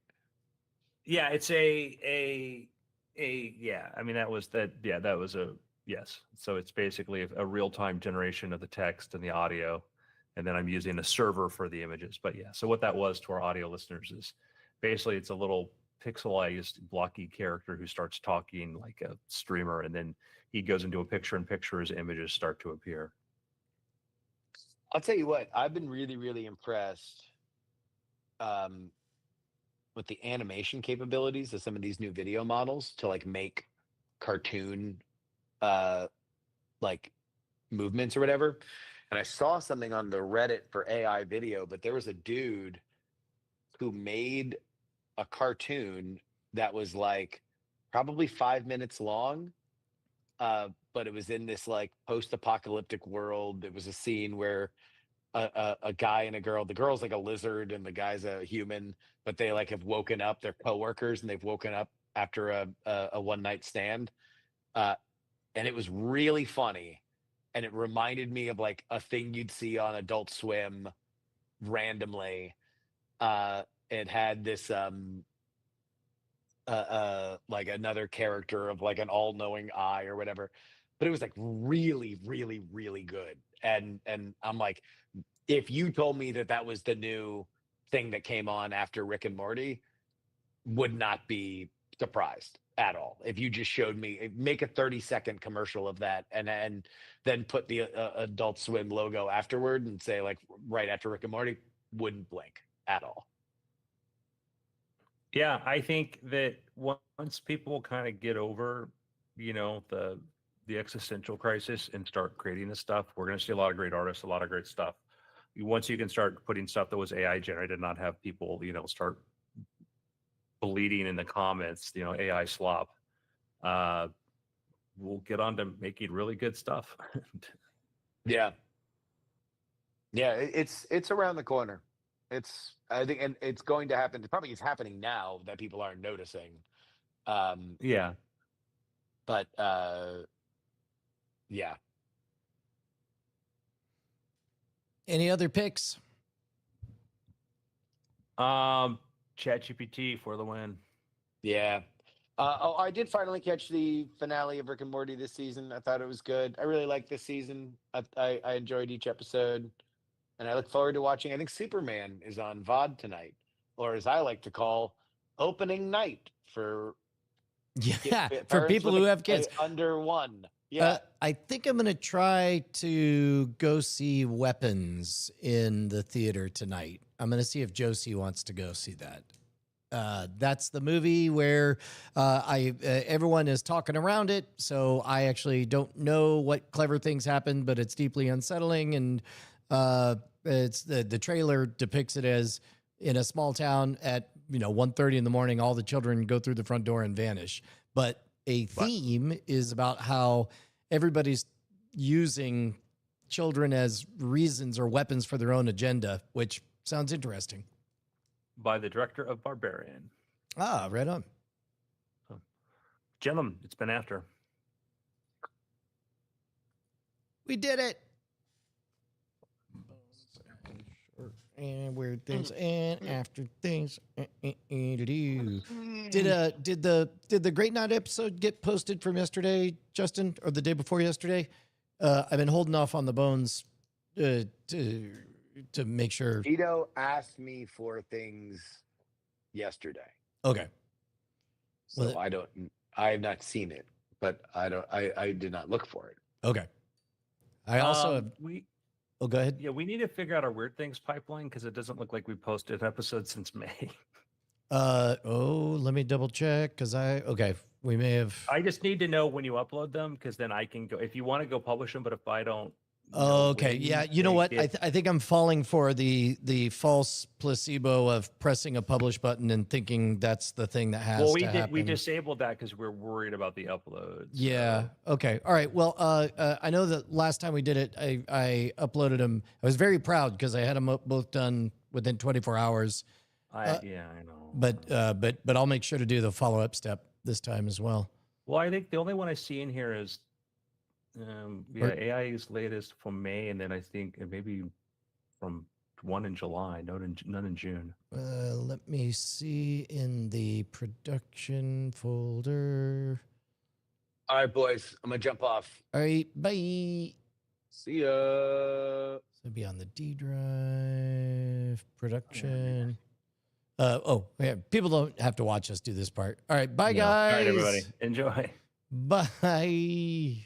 Yeah, it's a yeah. I mean, that was that. Yeah, that was a yes. So it's basically a real time generation of the text and the audio, and then I'm using a server for the images. But yeah, so what that was to our audio listeners is basically it's a little pixelized blocky character who starts talking like a streamer, and then he goes into a picture in picture as images start to appear. I'll tell you what, I've been really, really impressed um, with the animation capabilities of some of these new video models to like make cartoon uh like movements or whatever. And I saw something on the Reddit for AI video, but there was a dude who made a cartoon that was like probably 5 minutes long. But it was in this like post-apocalyptic world. It was a scene where a guy and a girl. The girl's like a lizard and the guy's a human, but they like have woken up. They're coworkers and they've woken up after a one night stand. Uh, and it was really funny. And it reminded me of like a thing you'd see on Adult Swim randomly. It had this like another character of like an all-knowing eye or whatever, but it was like really, really, really good. And I'm like, if you told me that that was the new thing that came on after Rick and Morty, would not be surprised at all. If you just showed me, make a 30-second commercial of that, and then put the Adult Swim logo afterward and say like right after Rick and Morty, wouldn't blink at all. Yeah, I think that once people kind of get over, the existential crisis and start creating this stuff, we're going to see a lot of great artists, a lot of great stuff. Once you can start putting stuff that was AI generated, not have people, start bleeding in the comments, AI slop, we'll get on to making really good stuff. Yeah. Yeah, it's around the corner. I think, and it's going to happen. Probably it's happening now that people aren't noticing. Yeah. But yeah. Any other picks? ChatGPT for the win. Yeah. Oh, I did finally catch the finale of Rick and Morty this season. I thought it was good. I really liked this season. I enjoyed each episode, and I look forward to watching. I think Superman is on VOD tonight, or as I like to call, opening night for Yeah, for parents people with who a have kids. under one. Yeah. I think I'm going to try to go see Weapons in the theater tonight. I'm going to see if Josie wants to go see that. That's the movie where everyone is talking around it, so I actually don't know what clever things happen, but it's deeply unsettling, and it's the trailer depicts it as in a small town at 1:30 in the morning, all the children go through the front door and vanish. But a theme is about how everybody's using children as reasons or weapons for their own agenda, which sounds interesting. By the director of Barbarian. Ah, right on. Gentlemen, it's been after. We did it. And weird things and after things. Did the Great Night episode get posted from yesterday, Justin, or the day before yesterday? I've been holding off on the bones to make sure. Vito asked me for things yesterday. Okay. So I have not seen it, but I did not look for it. Okay. I also Oh, go ahead. Yeah, we need to figure out our weird things pipeline because it doesn't look like we posted an episode since May. Let me double check because we may have. I just need to know when you upload them because then I can go. If you want to go publish them, but if I don't. Okay, yeah. You know what? I think I'm falling for the false placebo of pressing a publish button and thinking that's the thing that has to happen. We disabled that because we're worried about the uploads. Yeah. So. Okay. All right. Well, I know that last time we did it, I uploaded them. I was very proud because I had them both done within 24 hours. Yeah, I know. But I'll make sure to do the follow up step this time as well. Well, I think the only one I see in here is, AI's latest from May, and then I think maybe from one in July, none in June. Let me see in the production folder. All right, boys, I'm gonna jump off. All right, bye. See ya. So be on the D drive production. Yeah. People don't have to watch us do this part. All right, bye, guys. All right, everybody, enjoy. Bye.